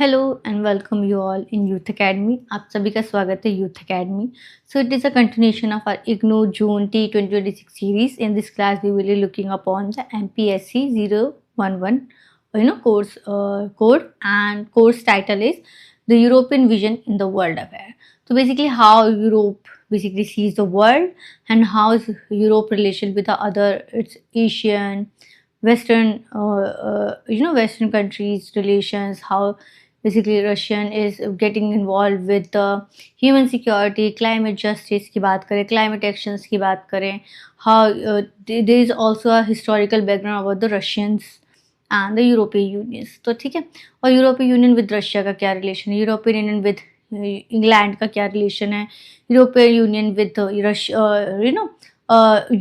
Hello and welcome you all in youth academy. आप सभी का स्वागत है youth academy. So it is a continuation of our IGNOU June T 2026 series. In this class we will be looking upon the MPSC 011 course code, and course title is the European vision in the world affair. So basically how Europe basically sees the world and how is Europe relation with the other its Asian Western Western countries relations, how basically Russian is getting involved with the human security, climate justice की बात करें, climate actions की बात करें, how there is also a historical background about the Russians and the European Union. तो ठीक है, और यूरोपियन यूनियन विद रशिया का क्या रिलेशन है, यूरोपियन यूनियन विद इंग्लैंड का क्या रिलेशन है, यूरोपियन यूनियन विद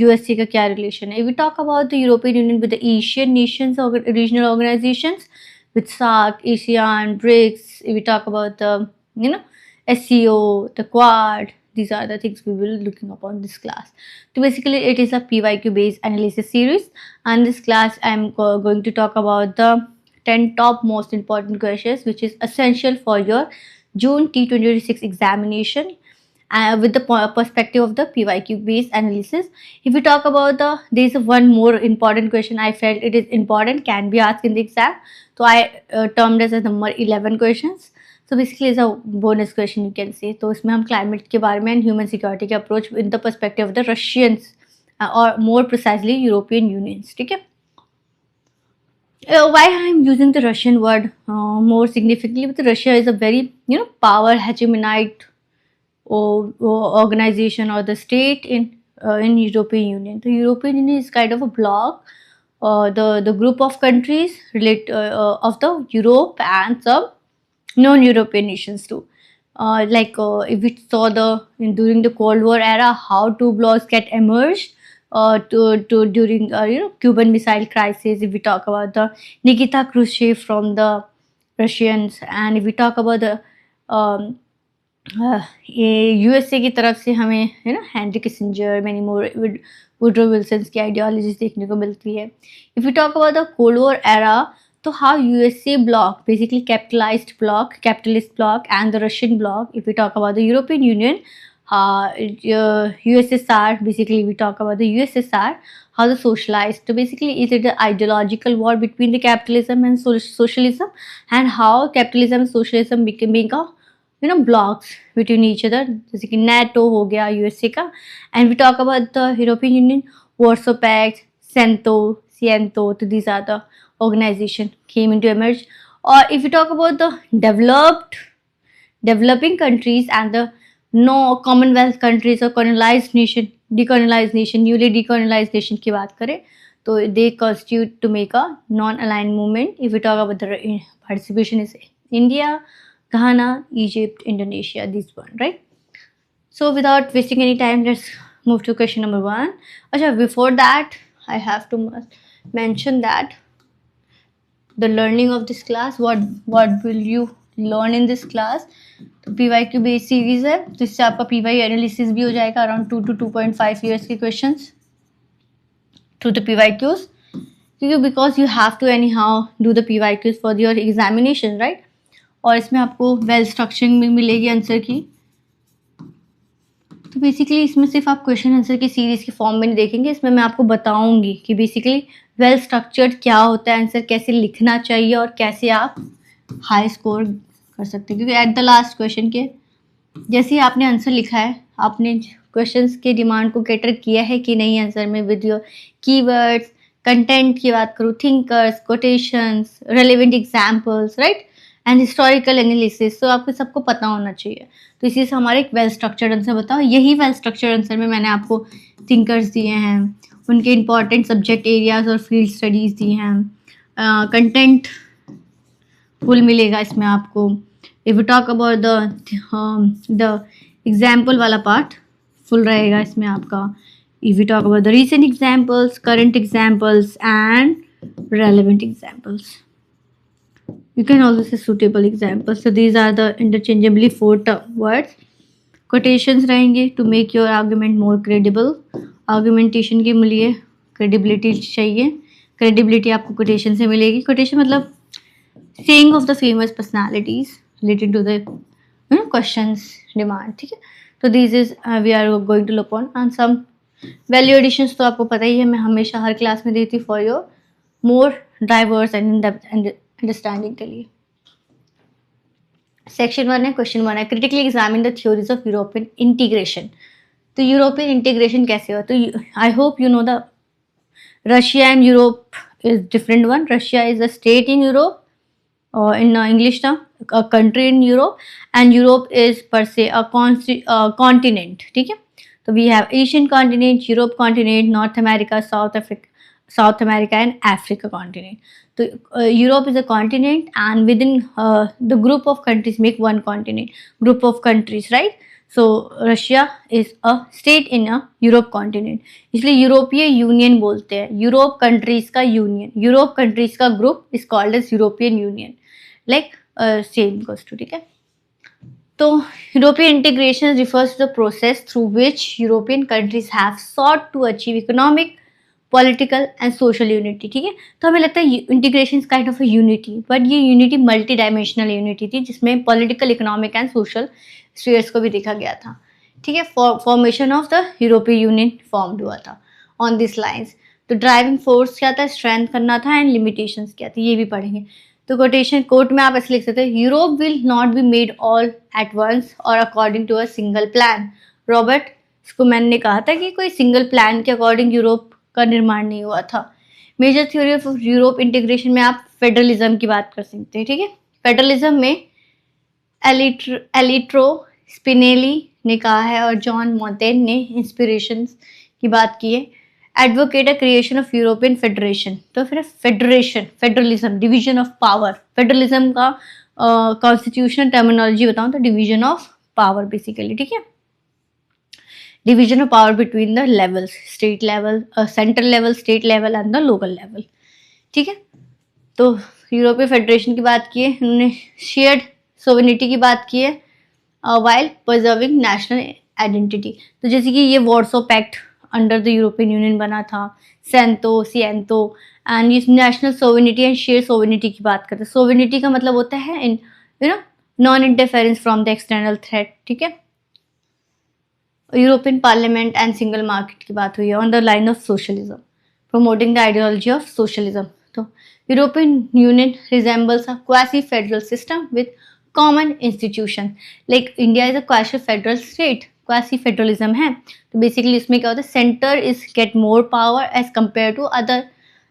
यूएसए का क्या रिलेशन है. We talk about the European Union with the Asian nations regional organisations with SAARC, ASEAN, BRICS. We talk about the SEO, the Quad. These are the things we will looking upon this class. So basically, it is a PYQ based analysis series, and this class I am going to talk about the 10 top most important questions, which is essential for your June T2026 examination. With the perspective of the PYQ based analysis. If we talk about there is one more important question I felt it is important, can be asked in the exam. So I termed as number 11 questions. So basically it's a bonus question you can say. तो इसमें हम climate के बारे में and human security के approach in the perspective of the Russians or more precisely European Unions. ठीक है. Why I am using the Russian word more significantly, because Russia is a very power hegemonite organization or the state in European Union. The European Union is kind of a bloc, the group of countries of the Europe and some non-European nations too. If we saw during the Cold War era how two blocs get emerged. During Cuban Missile Crisis, if we talk about the Nikita Khrushchev from the Russians, and if we talk about the ये USA की तरफ से हमें Henry Kissinger, many more, Woodrow Wilson की ideologies देखने को मिलती है. If you talk about the cold war era, तो how USA bloc basically capitalist bloc and the Russian bloc. If you talk about the European Union, USSR, basically we talk about the USSR, how the socialized. So basically is it the ideological war between the capitalism and socialism, and how capitalism and socialism becoming a blocks between each other, जैसे कि NATO हो गया USA का. And we talk about the European Union, Warsaw Pact, CENTO, so these are the organization came into emerge. Or if we talk about the developing countries and the no Commonwealth countries or colonized nation, newly decolonized nation की बात करें, तो they constitute to make a non-aligned movement. If we talk about the participation is India, Ghana, Egypt, Indonesia, this one, right? So without wasting any time, let's move to question number 1. Achha, before that, I have to mention that the learning of this class, what will you learn in this class? तो PYQ based series है, तो इससे आपका PYQ analysis भी हो जाएगा around 2 to 2.5 years के questions through the PYQs, because you have to anyhow do the PYQs for your examination, right? और इसमें आपको वेल स्ट्रक्चरिंग भी मिलेगी आंसर की. तो बेसिकली इसमें सिर्फ आप क्वेश्चन आंसर की सीरीज के फॉर्म में नहीं देखेंगे, इसमें मैं आपको बताऊंगी कि बेसिकली वेल स्ट्रक्चर्ड क्या होता है, आंसर कैसे लिखना चाहिए और कैसे आप हाई स्कोर कर सकते हैं. क्योंकि एट द लास्ट क्वेश्चन के जैसे ही आपने आंसर लिखा है, आपने क्वेश्चंस के डिमांड को कैटर किया है कि नहीं आंसर में, विद योर कीवर्ड्स, कंटेंट की बात करूँ, thinkers, quotations, relevant examples, right, and historical analysis. तो आपको सबको पता होना चाहिए. तो इसी से हमारे एक वेल स्ट्रक्चर्ड आंसर बताओ. यही वेल स्ट्रक्चर्ड आंसर में मैंने आपको थिंकर्स दिए हैं, उनके इंपॉर्टेंट सब्जेक्ट एरियाज और फील्ड स्टडीज़ दिए हैं, कंटेंट फुल मिलेगा इसमें आपको. If you talk about the example वाला पार्ट फुल रहेगा इसमें आपका. If you talk about the recent examples, current examples and relevant examples. You can also say suitable examples. So these are the interchangeably 4 words. Quotations रहेंगे to make your argument more credible. Argumentation के लिए credibility चाहिए. Credibility आपको quotation से मिलेगी. Quotation मतलब saying of the famous personalities related to the questions demand. ठीक है, तो this is we are going to look on and some value additions तो आपको पता ही है, मैं हमेशा हर क्लास में देती for your more diverse and in depth understanding के लिए. सेक्शन 1 है, क्वेश्चन 1 है, critically examine the theories of European integration. तो यूरोपियन इंटीग्रेशन कैसे हो, तो I hope you know the Russia and Europe is different one. Russia is a state in Europe, or in English term, a country in Europe, and Europe is per se a continent. ठीक है, तो we have Asian continent, Europe continent, North America, South America and Africa continent. तो Europe is a continent, and within the group of countries make one continent, group of countries, right? So Russia is a state in a Europe continent, इसलिए यूरोपीय union बोलते हैं. Europe countries का union, Europe countries का group is called as European Union, like same goes to. ठीक है, तो European integration refers to the process through which European countries have sought to achieve economic, political and social unity. ठीक है, तो हमें लगता है integration is kind of a unity, but ये यूनिटी मल्टी डायमेंशनल यूनिटी थी, जिसमें political, economic and social spheres को भी देखा गया था. ठीक है, formation of the European union formed हुआ था ऑन दिस लाइंस. तो ड्राइविंग फोर्स क्या था, स्ट्रेंथ करना था, एंड लिमिटेशंस क्या थी, ये भी पढ़ेंगे. तो कोटेशन कोट में आप ऐसे लिख सकते हैं, Europe will not be made all at once और according to a single plan. Robert Schuman ने कहा था कि कोई सिंगल प्लान के अकॉर्डिंग यूरोप का निर्माण नहीं हुआ था. Major theory of Europe integration में आप फेडरलिज्म की बात कर सकते हैं. ठीक है, फेडरलिज्म में एलिट्रो स्पिनेली ने कहा है और जॉन मोंटेन ने इंस्पिरेशंस की बात की है. Advocate a creation of European federation. तो फिर federation, federalism, division of power. Federalism का कॉन्स्टिट्यूशनल टर्मिनोलॉजी बताऊं तो डिवीजन ऑफ पावर बेसिकली. ठीक है, division of power between the levels, state level, central level, state level and the local level. ठीक है, तो यूरोपियन फेडरेशन की बात की है, उन्होंने शेयर्ड सोवेनिटी की बात की है वाइल प्रिजर्विंग नेशनल आइडेंटिटी. तो जैसे कि ये Warsaw pact under the European Union बना था, सिएंतो एंड ये national sovereignty and share sovereignty की बात करते हैं. सोवेनिटी का मतलब होता है in non interference from the external threat. ठीक है, European parliament and single market की बात हुई है on the line of socialism, promoting the ideology of socialism. तो European Union resembles a quasi federal system with common institution, like India is a quasi federal state, quasi federalism है. तो basically इसमें क्या होता है, centre is get more power as compare to other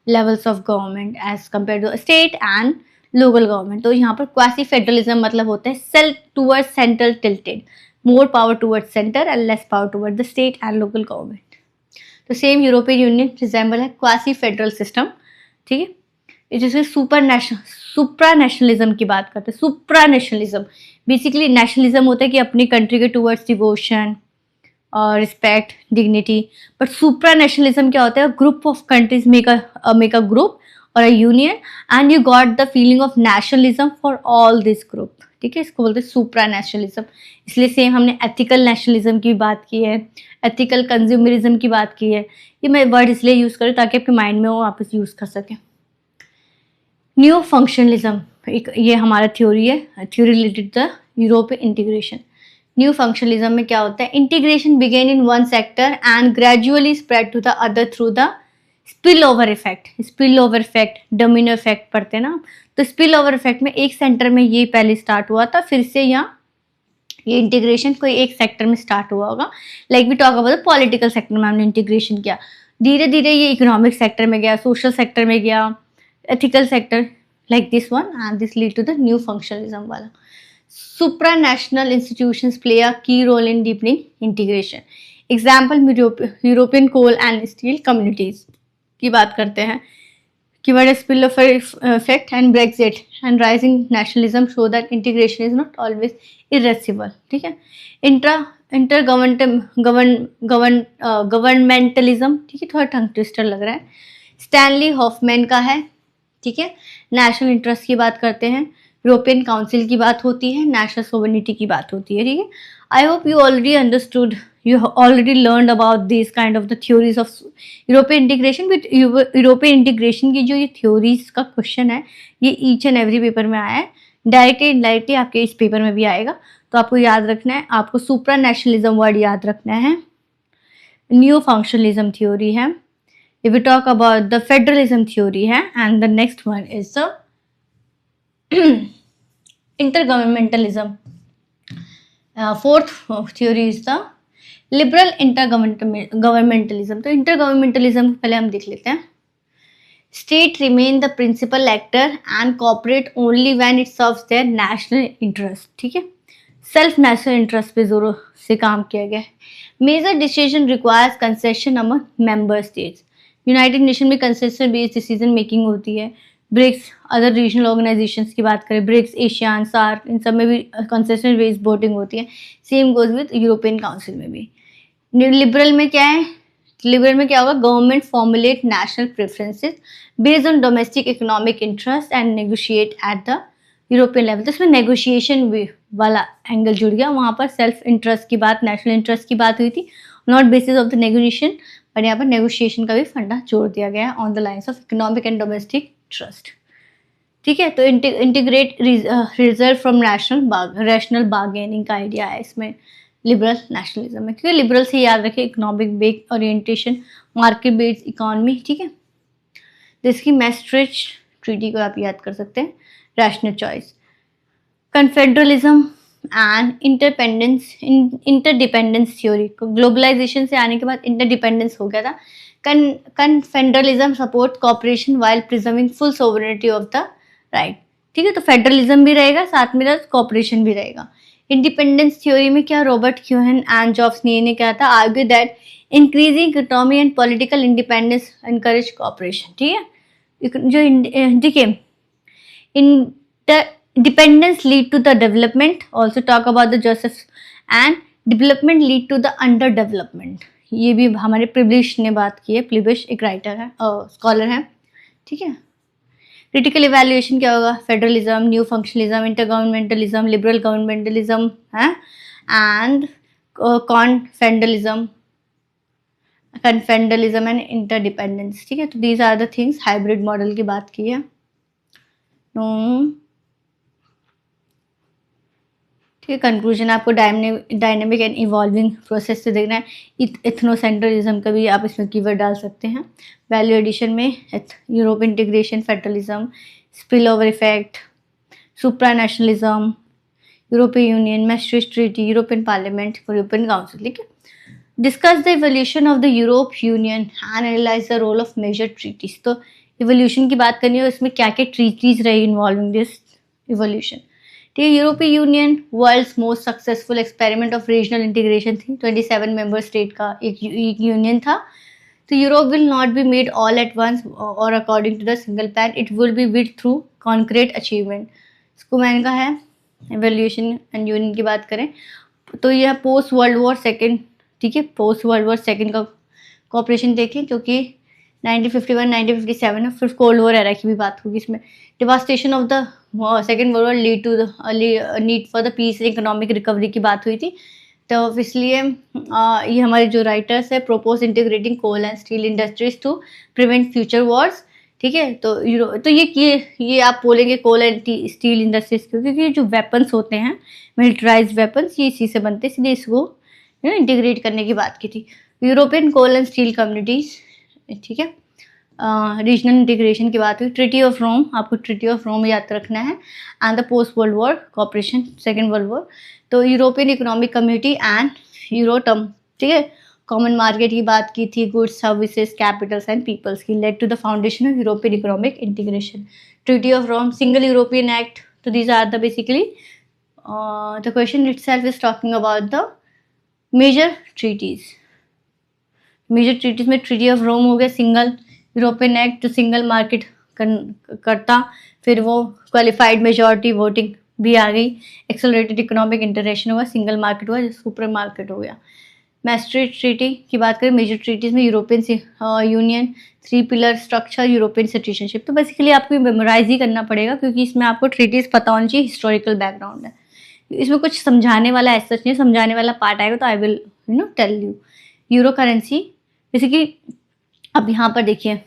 levels of government, as compare to state and local government. तो यहाँ पर quasi federalism मतलब होता है self toward central tilted, more power towards center and less power towards the state and local government. तो same European union resemble है quasi federal system. ठीक है, जिसमें सुप्रा नेशनलिज्म की बात करते हैं. सुप्रा नेशनलिज्म बेसिकली नेशनलिज्म होता है कि अपनी कंट्री के टूवर्ड्स डिवोशन और respect, dignity. But supra nationalism क्या होता है, group of countries make a group और a union and you got the feeling of nationalism for all this group. ठीक है, इसको बोलते हैं सुप्रा नेशनलिज्म. इसलिए सेम हमने एथिकल नेशनलिज्म की बात की है, एथिकल कंज्यूमरिज्म की बात की है. ये मैं वर्ड इसलिए यूज़ करूँ ताकि आपके माइंड में वो आप इसे यूज़ कर सकें. न्यू फंक्शनलिज्म एक ये हमारा थ्योरी है, theory related the European integration. New functionalism में क्या होता है, integration begin in one sector and gradually spread to the other through the spill over effect. Spill over effect, domino effect पढ़ते हैं ना. तो स्पिल ओवर इफेक्ट में एक सेंटर में ये पहले स्टार्ट हुआ था, फिर से यहाँ ये इंटीग्रेशन कोई एक सेक्टर में स्टार्ट हुआ होगा. Like we talk about political sector में हमने इंटीग्रेशन किया, धीरे धीरे ये इकोनॉमिक सेक्टर में गया, सोशल सेक्टर में गया, ethical sector, like this one, and this lead to the new functionalism वाला. Supranational institutions play a key role in deepening integration. Example European coal and steel communities की बात करते हैं. Keyword spill over effect and Brexit and rising nationalism show that integration is not always irreversible. ठीक है, गवर्नमेंटलिज्म. ठीक है, थोड़ा tongue twister लग रहा है. स्टैनली हॉफमैन का है. ठीक है, नेशनल इंटरेस्ट की बात करते हैं, यूरोपियन काउंसिल की बात होती है, नेशनल सोवेनिटी की बात होती है. ठीक है, I hope you already understood you have already learned about these kind of the theories of European integration. With European integration की जो ये theories का question है, ये each and every paper में आया है, डायरेक्टली इनडायरेक्टली आपके इस पेपर में भी आएगा. तो आपको याद रखना है, आपको सुप्रा नेशनलिज्म वर्ड याद रखना है, न्यू फंक्शनलिज्म थ्योरी है, if we talk about the federalism theory है, and the next one is the intergovernmentalism. Fourth theory is the liberal intergovernmentalism. तो intergovernmentalism पहले हम देख लेते हैं. State remain the principal actor and cooperate only when it serves their national interest. ठीक है, self national interest पे जोरों से काम किया गया है. Major decision requires consensus among member states. United Nation में कंसेशन बेस्ड डिसीजन मेकिंग होती है. ब्रिक्स, अदर रीजनल ऑर्गेनाइजेशंस की बात करें, ब्रिक्स, एशियान, सार्क, इन सब में भी कंसेशन बेस्ड वोटिंग होती है. Same goes with European council में भी. लिबरल में क्या है, लिबरल में क्या होगा, government formulate national preferences based on domestic economic interest and negotiate at the European level. तो इसमें नेगोशिएशन वाला एंगल जुड़ गया. वहाँ पर सेल्फ इंटरेस्ट की बात, नेशनल इंटरेस्ट की बात हुई थी, not basis of the negotiation, पर यहाँ पर नेगोशिएशन का भी फंडा जोड़ दिया गया है on the lines of economic and domestic trust. ठीक है, तो integrate reserve from rational bargaining का आइडिया है इसमें लिबरल नेशनलिज्म में, क्योंकि लिबरल से याद रखें economic based orientation, market based economy. ठीक है, जिसकी मैस्ट्रिच ट्रीटी को आप याद कर सकते हैं, rational choice. Confederalism and interdependence theory. Globalisation से आने के बाद इंटरडिपेंडेंस हो गया था. Confederalism support cooperation while preserving full sovereignty of the right. ठीक है, तो फेडरलिज्म भी रहेगा, साथ में कॉपरेशन भी रहेगा. इंडिपेंडेंस थ्योरी में क्या, रॉबर्ट क्यूहन एंड जॉब्स ने क्या था, argue that increasing economy and political independence encourage cooperation. ठीक है, जो देखिए, dependence lead to the development, also talk about the Joseph, and development lead to the underdevelopment. ये भी हमारे प्रिब्लिश ने बात की है. प्रिब्लिश एक राइटर है, स्कॉलर है. ठीक है, क्रिटिकल इवैल्यूएशन क्या होगा, federalism, new functionalism, intergovernmentalism, liberal governmentalism है, एंड कन्फेडरलिज्म एंड इंटरडिपेंडेंस. ठीक है, तो these are the things. Hybrid model की बात की है. ठीक है, कंक्लूजन आपको डायनेमिक एंड इवॉल्विंग प्रोसेस से देखना है. इथनोसेंट्रलिज्म का भी आप इसमें कीवर्ड डाल सकते हैं. वैल्यू एडिशन में European integration, federalism, spill over effect, supra nationalism, European Union, Maastricht treaty, European parliament, European council. ठीक है, discuss the evolution of the Europe Union and analyse the role of major treaties. तो evolution की बात करनी है, इसमें क्या क्या ट्रीटीज रही इन्वॉल्विंग दिस इवोल्यूशन. ठीक है, यूरोपीय union world's most successful experiment of regional integration थी. 27 मेंबर स्टेट का एक यूनियन था. तो Europe will not be made all at once और according to the single plan, it will be build through concrete achievement. Schuman का है evolution and union की बात करें तो यह पोस्ट वर्ल्ड वॉर सेकेंड. ठीक है, पोस्ट वर्ल्ड वॉर सेकेंड का कॉपरेशन देखें, क्योंकि 1951 1957 फिर कोल्ड वॉर एरा की भी बात होगी इसमें. Devastation of the second world war lead to the need for the peace and economic recovery की बात हुई थी. तो इसलिए ये हमारे जो राइटर्स है, propose integrating coal and steel industries to prevent future wars. ठीक है, तो ये आप बोलेंगे कोल एंड स्टील इंडस्ट्रीज क्यों, क्योंकि जो वेपन्स होते हैं, मिलिटराइज वेपन्स, ये इसी से बनते हैं. इसलिए इसको इंटीग्रेट करने की बात की थी. European coal and steel communities. ठीक है, रीजनल इंटीग्रेशन की बात हुई. ट्रीटी ऑफ रोम, आपको ट्रीटी ऑफ रोम याद रखना है. And the post world war cooperation, second world war. तो European economic community and Euratom. ठीक है, कॉमन मार्केट की बात की थी, goods, services, capitals and peoples की, led to the foundation of European economic integration. Treaty of Rome, single European act. तो these are the basically the question itself is talking about the major treaties. Major treaties में treaty of Rome हो गया, single European act जो single market करता. फिर वो qualified majority voting भी आ गई. एक्सेलरेटेड इकोनॉमिक इंटरनेशन हुआ, सिंगल मार्केट हुआ, सुपर मार्केट हो गया. मैस्ट्रिक्ट ट्रीटी की बात करें, मेजर ट्रीटीज में European union, 3 pillar structure, European citizenship. तो बेसिकली आपको मेमोराइज ही करना पड़ेगा, क्योंकि इसमें आपको ट्रीटीज पता होनी चाहिए, हिस्टोरिकल बैकग्राउंड है. इसमें कुछ समझाने वाला ऐसा नहीं, समझाने वाला पार्ट आएगा तो I will tell you. Euro currency जैसे कि अब यहाँ पर देखिए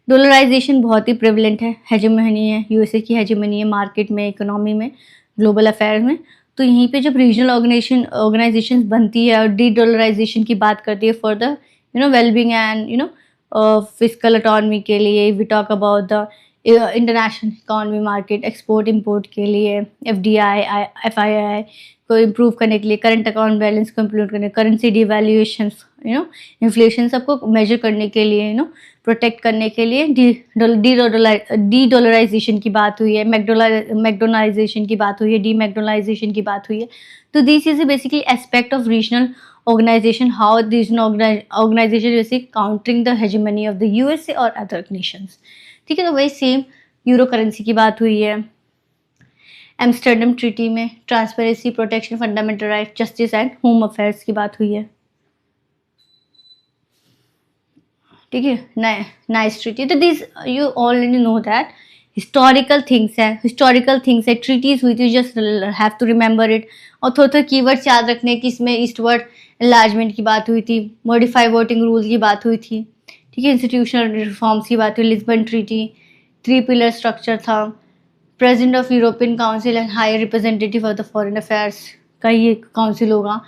डॉलराइजेशन बहुत ही प्रेवलेंट है, हेजेमनी है, यूएसए की हेजेमनी है मार्केट में, इकोनॉमी में, ग्लोबल अफेयर्स में। तो यहीं पे जब रीजनल ऑर्गेनाइजेशन बनती है और डी डॉलराइजेशन की बात करती है for the wellbeing and physical autonomy के लिए, we talk about the international economy market, export import के लिए, एफडीआई, एफआईआई को इम्प्रूव करने के लिए, करंट अकाउंट बैलेंस को इम्प्रूव करने, करेंसी डिवैल्यूएशन, इन्फ्लेशन सबको मेजर करने के लिए, प्रोटेक्ट करने के लिए डी डॉलराइजेशन की बात हुई है, मैकडोनाइजेशन की बात हुई है, डी मैकडोनाइजेशन की बात हुई है। तो this is basically aspect of regional organization, how regional organization जैसे countering the hegemony of the USA और अदर नेशंस। ठीक है, तो वही सेम यूरो करेंसी की बात हुई है। एम्स्टर्डम ट्रीटी में transparency, protection, fundamental right, justice and home affairs की बात हुई है। ठीक है, नाइस ट्रीटी। तो this you already know that historical things है, ट्रीटीज हुई थी, just have to remember it. और थोड़े कीवर्ड्स याद रखने की, इसमें ईस्टवर्ड एनलार्जमेंट की बात हुई थी, मॉडिफाई वोटिंग रूल की बात हुई थी, ठीक है, इंस्टीट्यूशनल रिफॉर्म्स की बात हुई, लिस्बन ट्रीटी, 3 पिलर स्ट्रक्चर था, president of European council and high representative of the foreign affairs का ये काउंसिल होगा,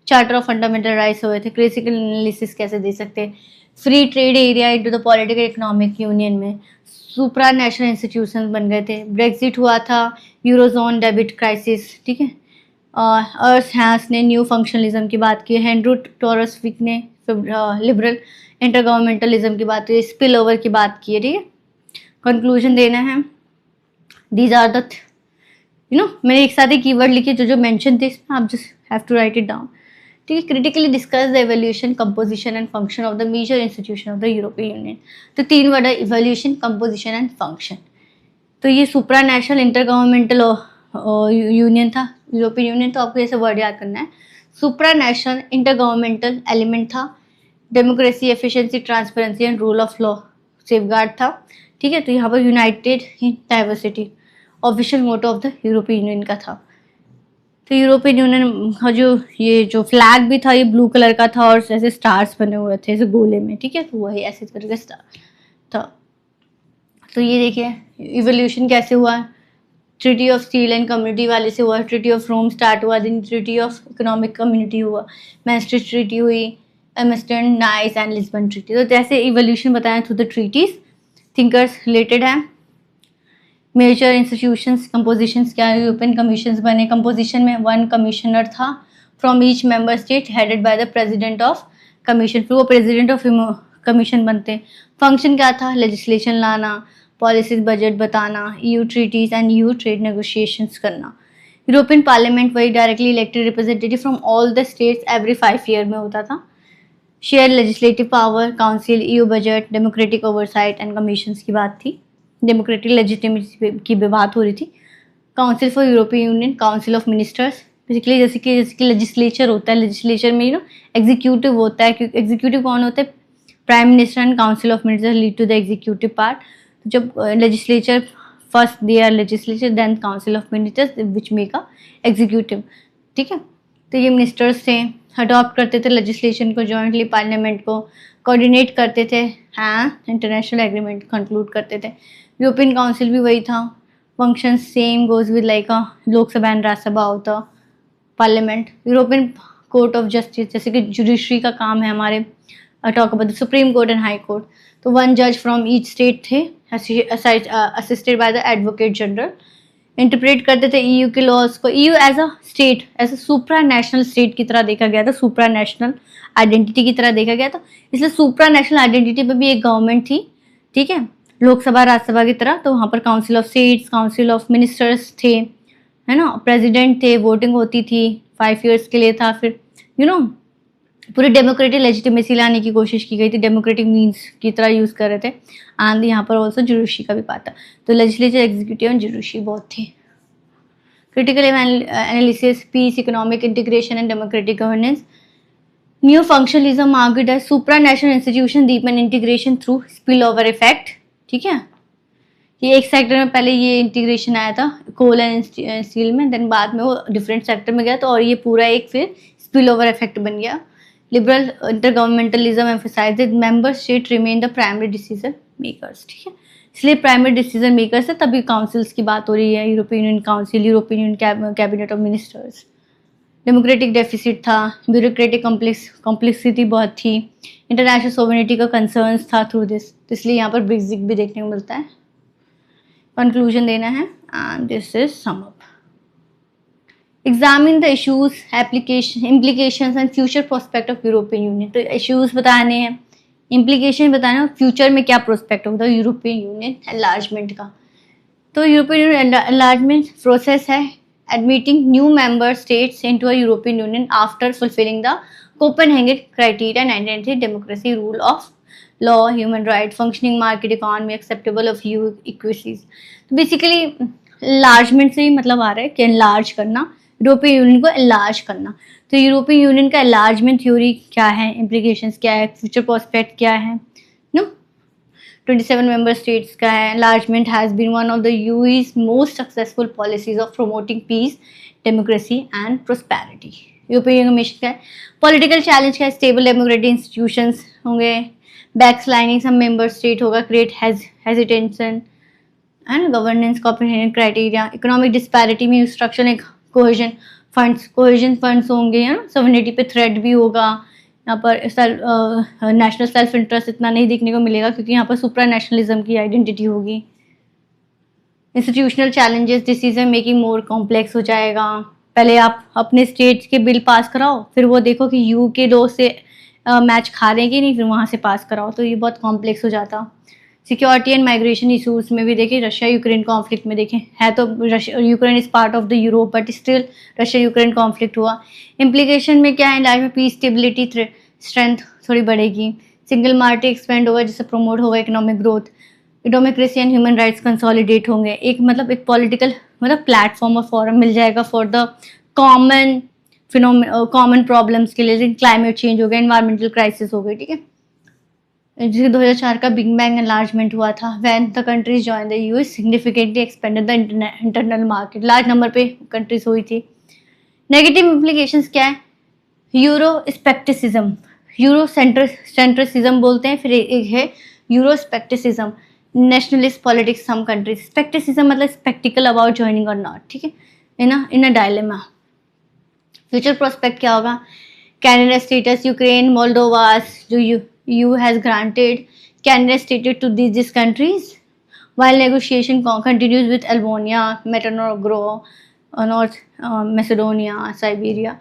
चार्टर ऑफ फंडामेंटल राइट्स हुए थे, क्रिटिकल एनालिसिस कैसे दे सकते हैं, free trade area into the political economic union में, सुप्रा नेशनल इंस्टीट्यूशन बन गए थे, ब्रेक्जिट हुआ था, यूरोजोन डेबिट क्राइसिस, ठीक है, अर्स हैंस ने न्यू फंक्शनलिज्म की बात की, हेनरू टॉरस विक ने लिबरल इंटरगवर्नमेंटलिज्म की बात की, स्पिल ओवर की बात की है। ठीक है, कंक्लूजन देना है, दीज आर द मैंने एक साथ ही कीवर्ड लिखे जो जो मेंशन थे इसमें, आप just have to write it down. ठीक है, critically discuss the evolution, composition and function of the major institution of the European Union. तो 3 वर्ड है, इवोल्यूशन, कंपोजिशन एंड फंक्शन। तो ये सुप्रा नेशनल इंटरगवर्नमेंटल यूनियन था, यूरोपियन यूनियन, तो आपको ऐसे वर्ड याद करना है। सुप्रा नेशनल इंटरगवर्नमेंटल एलिमेंट था, democracy, efficiency, transparency and rule of law safeguard था। ठीक है, तो यहाँ पर united in diversity official motto of the European Union का था। तो यूरोपियन यूनियन का जो फ्लैग भी था, ये ब्लू कलर का था और ऐसे स्टार्स बने हुए थे ऐसे गोले में। ठीक है, तो वही ऐसे करके स्टार था। तो ये देखिए इवोल्यूशन कैसे हुआ, treaty of steel and community वाले से हुआ, ट्रीटी ऑफ रोम स्टार्ट हुआ, then treaty of economic community हुआ, मैस्ट्रिक्ट ट्रीटी हुई, Amsterdam, Nice and Lisbon treaty. तो जैसे इवोल्यूशन बताया through the treaties, thinkers related हैं, मेजर इंस्टीट्यूशंस, कंपोजिशंस क्या, यूरोपियन कमीशंस बने, कंपोजिशन में 1 कमिश्नर था from each member state headed by the president of commission, फिर वो प्रेसिडेंट ऑफ कमीशन बनते। फंक्शन क्या था, लेजिस्लेशन लाना, पॉलिसीज बजट बताना, EU treaties and EU trade negotiations करना। यूरोपियन पार्लियामेंट वही directly elected representative from all the states every 5 year में होता था। Share legislative power, council, EU budget, democratic oversight and commissions की बात थी, डेमोक्रेटिक लेजिटिमेसी की बात हो रही थी। Council for European union, council of ministers, basically जैसे कि लेजिस्लेचर होता है, लेजिस्लेचर में एग्जीक्यूटिव होता है, क्योंकि एग्जीक्यूटिव कौन होता है, prime minister and council of ministers lead to the executive part. जब legislature first they are legislature, then council of ministers which make a executive. ठीक है, तो ये मिनिस्टर्स थे, अडॉप्ट करते थे लेजिस्लेशन को जॉइंटली, पार्लियामेंट को कोऑर्डिनेट करते थे, हाँ, इंटरनेशनल एग्रीमेंट कंक्लूड करते थे। यूरोपियन काउंसिल भी वही था, function same goes with like a Lok Sabha and Rajya Sabha होता parliament. European court of justice, जैसे कि जुडिशरी का काम है हमारे, talk about the supreme court and high court. तो 1 जज फ्रॉम ईच स्टेट थे, assisted by the advocate general, interpret करते थे ईयू के लॉज को। EU as a state, as a supra national state की तरह देखा गया था, सुप्रा नेशनल आइडेंटिटी की तरह देखा गया था, इसलिए सुप्रा नेशनल आइडेंटिटी पे भी एक गवर्नमेंट थी। ठीक है, लोकसभा राज्यसभा की तरह। तो वहाँ पर council of states, council of ministers थे, है ना, प्रेसिडेंट थे, वोटिंग होती थी, 5 ईयर्स के लिए था। फिर पूरी डेमोक्रेटिक लेजिटिमेसी लाने की कोशिश की गई थी, डेमोक्रेटिक मीन्स की तरह यूज़ कर रहे थे। एंड यहाँ पर ऑल्सो जुडिशरी का भी पार्ट था। तो लेजिस्लेचर, एग्जीक्यूटिव एंड जुडिशरी बहुत थी। Critical analysis, peace, economic integration and democratic governance. New functionalism argued as supra national institution deepen integration through spill over effect. ठीक है, ये एक सेक्टर में पहले ये इंटीग्रेशन आया था कोल एंड स्टील में, देन बाद में वो डिफरेंट सेक्टर में गया, तो और ये पूरा एक फिर स्पिल ओवर इफेक्ट बन गया। Liberal intergovernmentalism emphasises member state remain the primary decision makers, ठीक है, इसलिए प्राइमरी डिसीजन मेकर्स है, तभी काउंसिल्स की बात हो रही है, European union council, European union cabinet of ministers. Democratic deficit था, ब्यूरोक्रेटिक कॉम्प्लेक्सिटी बहुत थी, इंटरनेशनल सोवरेनिटी का कंसर्न्स था थ्रू दिस, तो इसलिए यहाँ पर ब्रेक्जिट भी देखने को मिलता है। कंक्लूजन देना है and this is sum up. Examine the issues, application, implications and future prospect of European Union, तो इश्यूज बताने हैं, इम्प्लीकेशन बताना है, फ्यूचर में क्या प्रोस्पेक्ट होगा यूरोपियन यूनियन एनलार्जमेंट का। तो यूरोपियन यूनियन एनलार्जमेंट प्रोसेस है admitting new member states into a European Union after fulfilling the Copenhagen criteria, 1993, democracy, rule of law, human rights, functioning market economy, acceptable of EU equities। तो basically enlargement से ही मतलब आ रहा है कि enlarge करना, European union को enlarge करना। तो यूरोपियन यूनियन का enlargement थ्योरी क्या है, implications क्या है, फ्यूचर प्रोस्पेक्ट क्या है, नो 27 member states का है। Enlargement has been one of the UE's most successful policies of promoting peace, democracy and prosperity। European commission का है। पॉलिटिकल चैलेंज का है, स्टेबल डेमोक्रेटिक इंस्टीट्यूशंस होंगे, बैकस्लाइडिंग सम मेंबर स्टेट होगा, क्रिएट हेजिटेंशन है ना, governance comprehensive criteria, economic disparity में structural cohesion funds होंगे, है ना, सॉवरेनिटी पे थ्रेट भी होगा। यहाँ पर नेशनल सेल्फ इंटरेस्ट इतना नहीं देखने को मिलेगा, क्योंकि यहाँ पर सुप्रा नेशनलिज्म की आइडेंटिटी होगी। Institutional challenges, decision making more complex हो जाएगा। पहले आप अपने स्टेट्स के बिल पास कराओ, फिर वो देखो कि यू के दो से मैच खा रहे हैं कि नहीं, फिर वहाँ से पास कराओ, तो ये बहुत कॉम्प्लेक्स हो जाता। सिक्योरिटी एंड माइग्रेशन इशूज़ में भी देखें, रशिया यूक्रेन कॉन्फ्लिक्ट में देखें, है तो Ukraine is part of the Europe, but still Russia Ukraine conflict हुआ। इम्प्लीकेशन में क्या है, लाइफ में पीस, स्टेबिलिटी, स्ट्रेंथ थोड़ी बढ़ेगी, सिंगल मार्केट एक्सपेंड होगा, जिससे प्रमोट होगा economic growth, democracy and human rights consolidate होंगे, एक मतलब एक पॉलिटिकल मतलब प्लेटफॉर्म और फोरम मिल जाएगा for the common common problems के लिए, क्लाइमेट चेंज हो गया, एनवायरमेंटल क्राइसिस हो गई, ठीक है। जैसे 2004 का बिग बैंग एनलार्जमेंट हुआ था, when the countries join the US significantly expanded the internal market, large number पे कंट्रीज हुई थी। नेगेटिव इम्प्लीकेशंस क्या है, यूरो स्पेक्टिसिज्म, यूरो सेंट्रिसिज्म बोलते हैं, फिर एक है euro scepticism, nationalist politics some countries. Scepticism मतलब स्पेक्टिकल अबाउट ज्वाइनिंग और नॉट, ठीक है, in a dilemma. Future prospect क्या होगा, कैनेडा स्टेटस, यूक्रेन, मोल्डोवास जो EU has granted candidate status to these countries, while negotiation continues with Albania, Montenegro, North Macedonia, Siberia.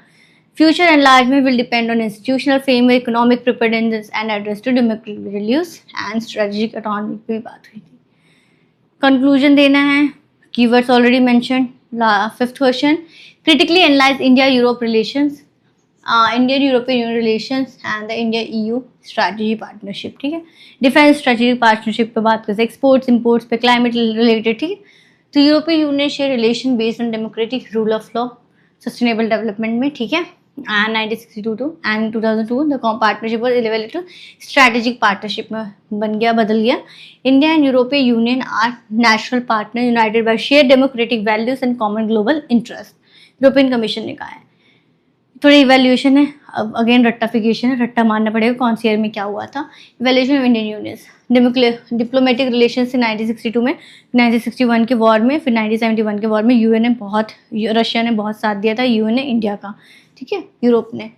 Future enlargement will depend on institutional framework, economic preparedness and address to democratic values and strategic autonomy की बात हुई थी। Conclusion देना है, keywords already mentioned। Fifth question, critically analyze India-Europe relations, Indian European Union relations and the India EU strategy partnership, ठीक है। Defence strategic partnership पे बात करते हैं, एक्सपोर्ट्स इंपोर्ट्स पे, क्लाइमेट रिलेटेड, ठीक है। तो European Union share relation based on democratic rule of law, sustainable development में, ठीक है। And 1962 and 2002 the partnership was elevated to strategic partnership में बन गया, बदल गया। India and European Union are national partner United bye share democratic values and common global interest, European commission ने कहा है। थोड़ी इवैल्यूएशन है, अब अगेन रट्टाफिकेशन है, रट्टा मारना पड़ेगा कौन सी ईयर में क्या हुआ था। Evaluation of Indian union, diplomatic relation से 1962 में, 1961 के वॉर में, फिर 1971 के वॉर में यूएन ने बहुत, रशिया ने बहुत साथ दिया था, यूएन ने इंडिया का, ठीक है, यूरोप ने।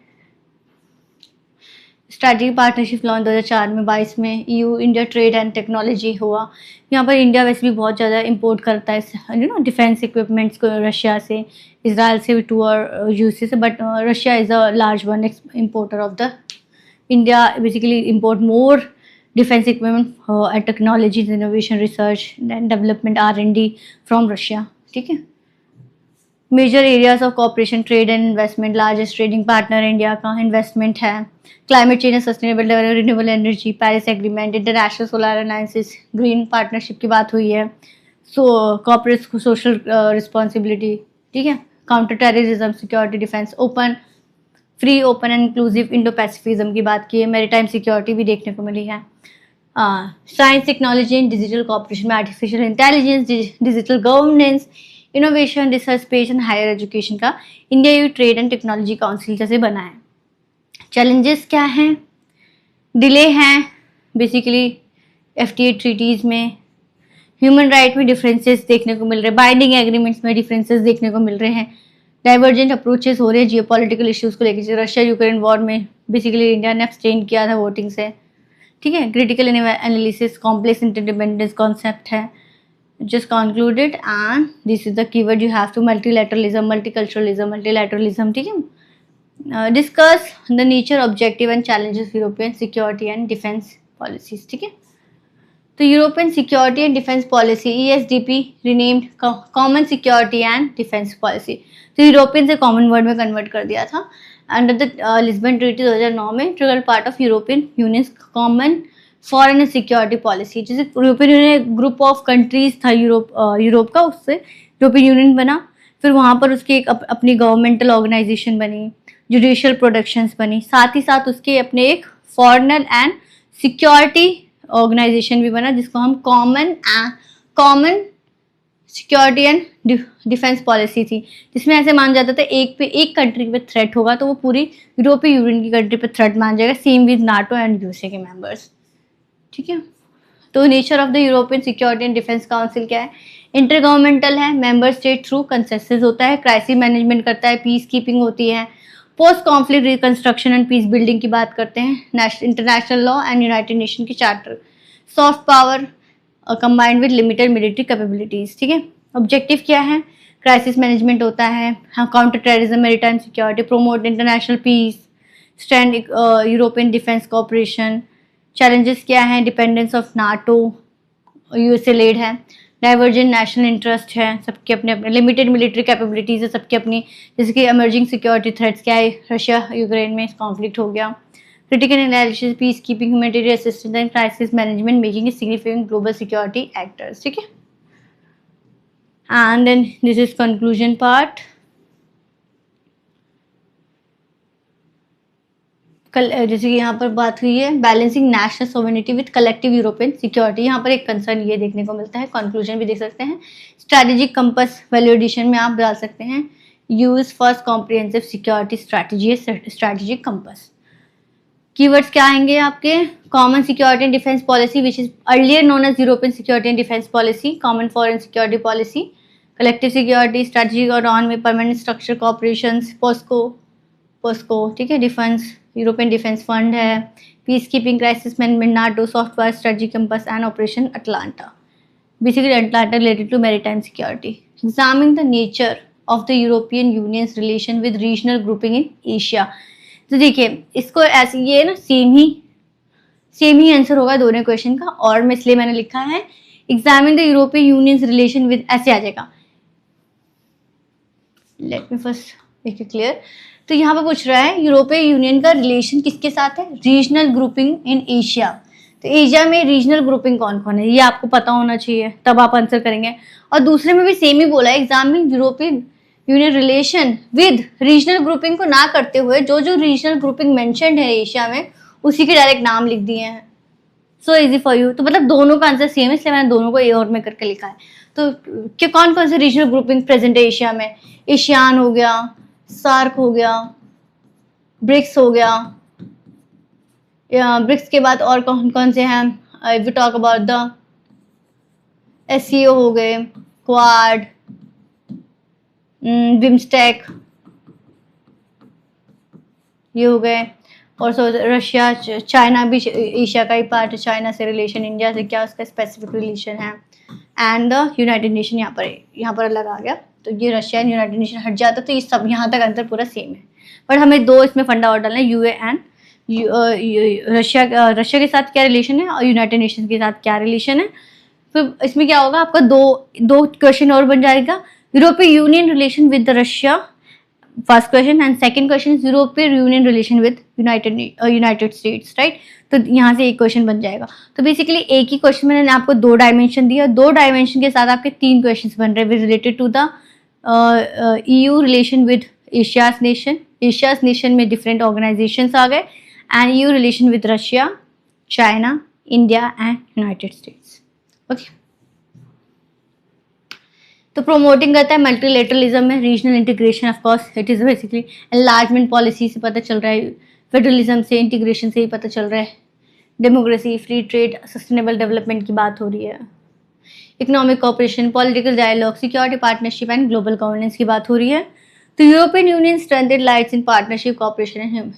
स्ट्रैटेजिक पार्टनरशिप लॉन्च 2004 में, 22 में EU India trade and technology हुआ। यहाँ पर इंडिया वैसे भी बहुत ज़्यादा इंपोर्ट करता है, यू नो, डिफेंस इक्विपमेंट्स को रशिया से, इसराइल से भी टू और यूएसए से, but Russia is a large one importer of the India, basically import more defence equipment and technology, innovation, research and development, R&D from Russia, ठीक है। Major areas of cooperation, trade and investment, largest trading partner India का investment है। Climate change and sustainable development, renewable energy, Paris agreement, international solar alliances, green partnership की बात हुई है, सो corporate social responsibility, ठीक है, counter terrorism, security, defence, open free, open and inclusive Indo pacifism की बात की है, मैरीटाइम सिक्योरिटी भी देखने को मिली है। Science technology and digital cooperation में artificial intelligence, digital governance, innovation, research space and higher education का India EU trade and technology council जैसे बना है। चैलेंजेस क्या हैं? डिले हैं बेसिकली एफटीए ट्रीटीज़ में, ह्यूमन राइट में डिफरेंसेस देखने को मिल रहे हैं, बाइंडिंग एग्रीमेंट्स में डिफरेंसेस देखने को मिल रहे हैं, डाइवर्जेंट अप्रोचेस हो रहे हैं जियोपॉलिटिकल इश्यूज को लेकर। रशिया यूक्रेन वॉर में बेसिकली इंडिया ने अब्सटेन किया था वोटिंग से, ठीक है। Critical analysis, complex interdependence concept है, just concluded and this is the keyword you have to multilateralism, multiculturalism, multilateralism, ठीक है। Discuss the nature, objective and challenges European security and defence policies, ठीक है। तो European security and defence policy ESDP renamed common security and defence policy, तो European से common word में convert कर दिया था अंडर द लिस्बन ट्रीटी 2009 में, integral part of European Union common foreign and security policy. जैसे European Union group of countries था Europe का, उससे यूरोपियन यूनियन बना, फिर वहाँ पर उसकी एक अपनी गवर्नमेंटल ऑर्गेनाइजेशन बनी, जुडिशियल प्रोडक्शंस बनी, साथ ही साथ उसके अपने एक फॉरेन एंड सिक्योरिटी ऑर्गेनाइजेशन भी बना जिसको हम common security and defence policy थी, जिसमें ऐसे मान जाता था एक कंट्री पे थ्रेट होगा तो वो पूरी यूरोपीय यूनियन की कंट्री पे थ्रेट मान जाएगा, same with NATO and USA के मेंबर्स, ठीक है। तो nature of the European security and defence council क्या है? इंटर गवर्नमेंटल है, मेंबर स्टेट थ्रू कंसेंसस होता है, क्राइसिस मैनेजमेंट करता है, पीस कीपिंग होती है, post conflict reconstruction and peace building की बात करते हैं, international law and united nation की charter, soft power combined with limited military capabilities, ठीक है। ऑब्जेक्टिव क्या है? क्राइसिस मैनेजमेंट होता है, counter terrorism, maritime security, promote international peace, stand European defence cooperation. Challenges क्या हैं? Dependence of NATO, USA led है, डाइवर्जेंट नेशनल इंटरेस्ट है, सबके अपने अपने, लिमिटेड मिलिट्री कैपेबिलिटीज है सबके अपनी, जैसे कि इमर्जिंग सिक्योरिटी थ्रेट्स क्या है, रशिया यूक्रेन में कॉन्फ्लिक्ट हो गया, critical analysis, peace keeping, humanitarian assistance and crisis management making a significant global security actors, ठीक है। And then this is conclusion part. जैसे कि यहाँ पर बात हुई है balancing national sovereignty with collective European security, यहाँ पर एक कंसर्न ये देखने को मिलता है, कंक्लूजन भी देख सकते हैं। स्ट्रैटेजिक कंपस वैल्यू एडिशन में आप डाल सकते हैं, EU's first comprehensive security strategy, strategic compass. Keywords क्या आएंगे आपके? Common security and defence policy which is earlier known as European security and defence policy, common foreign security policy, collective security strategy और on में permanent structure cooperation, PESCO, ठीक है, defence European defence fund है, piece keeping, crisis management, NATO, software, strategy compass and operation Atalanta, basically Atalanta related to maritime security. Examine the nature of the European unions relation with regional grouping in Asia. तो देखिए इसको ऐसे, ये ना same ही answer होगा दोनों question का, और मैं इसलिए मैंने लिखा है examine the European unions relation with, ऐसे आ जाएगा। Let me first make it clear. तो यहाँ पर पूछ रहा है यूरोपियन यूनियन का रिलेशन किसके साथ है? Regional grouping in Asia. तो एशिया में रीजनल ग्रुपिंग कौन कौन है ये आपको पता होना चाहिए, तब आप आंसर करेंगे। और दूसरे में भी सेम ही बोला है, examine European union relation with regional grouping को ना करते हुए जो जो रीजनल ग्रुपिंग मेंशन्ड है एशिया में उसी के डायरेक्ट नाम लिख दिए हैं। So easy for you. तो मतलब दोनों का आंसर सेम है, इसलिए मैंने दोनों को ए और में करके लिखा है। तो क्या कौन कौन से रीजनल ग्रुपिंग प्रेजेंट है एशिया में? एशियान हो गया, सार्क हो गया, ब्रिक्स हो गया, ब्रिक्स के बाद और कौन कौन से हैं? We talk about the SCO हो गए, क्वाड, बिम्स्टेक, ये हो गए। और रशिया, चाइना भी एशिया का ही पार्ट है, चाइना से रिलेशन, इंडिया से क्या उसका स्पेसिफिक रिलेशन है, एंड द यूनाइटेड नेशन यहाँ पर अलग आ गया। तो ये रशिया एंड यूनाइटेड नेशन हट जाता, तो ये सब यहाँ तक आंसर पूरा सेम है, बट हमें दो इसमें फंडा और डालना है, यूए एंड रशिया के साथ क्या रिलेशन है और यूनाइटेड नेशन के साथ क्या रिलेशन है। फिर इसमें क्या होगा आपका दो क्वेश्चन और बन जाएगा, European union relation with Russia first question, and second question is European union relation with United states, right. तो यहाँ से एक क्वेश्चन बन जाएगा। तो बेसिकली एक ही क्वेश्चन मैंने आपको दो डायमेंशन दिया, दो डायमेंशन के साथ आपके तीन क्वेश्चन बन रहे हैं related to the EU relation with Asia's nation में डिफरेंट ऑर्गेनाइजेशंस आ गए, and EU relation with Russia, China, India and United States. Okay, तो प्रोमोटिंग करता है मल्टीलेटरलिज्म में regional integration, of course it is basically enlargement policy से पता चल रहा है, फेडरलिज्म से, इंटीग्रेशन से ही पता चल रहा है, democracy, free trade, sustainable development की बात हो रही है, economic cooperation, political dialogue, security partnership and global governance की बात हो रही है। तो European Union strengthened lights in partnership, cooperation and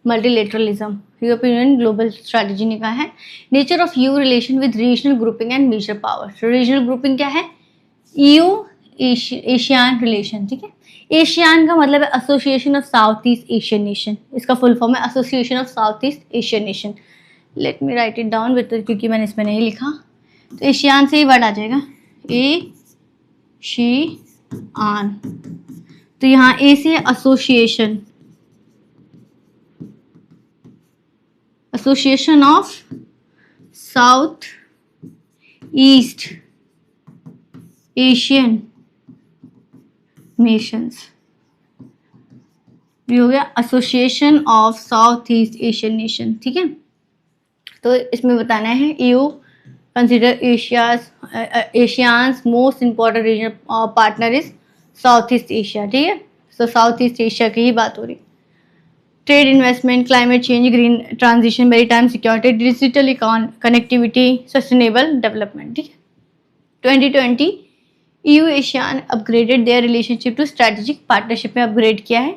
multilateralism. European Union global strategy ने कहा है nature of EU relation with regional grouping and major power. तो रीजनल ग्रुपिंग क्या है? ईयू एशियान रिलेशन, ठीक है। एशियान का मतलब है association of south east Asian nation, इसका फुल फॉर्म है association of south east Asian nation. Let me right it down with, क्योंकि मैंने इसमें नहीं लिखा, तो एशियान से ही वर्ड आ जाएगा, एशियान। तो यहाँ ए से association, association of south east Asian Nations, ये हो गया association of south east Asian nation, ठीक है। तो इसमें बताना है EU consider Asia's most important regional partner is south east Asia, ठीक है। तो साउथ ईस्ट एशिया की ही बात हो रही। Trade, investment, climate change, green transition, maritime security, digital connectivity, sustainable development, ठीक है। 2020 EU ASEAN upgraded their relationship to strategic partnership में अपग्रेड किया है।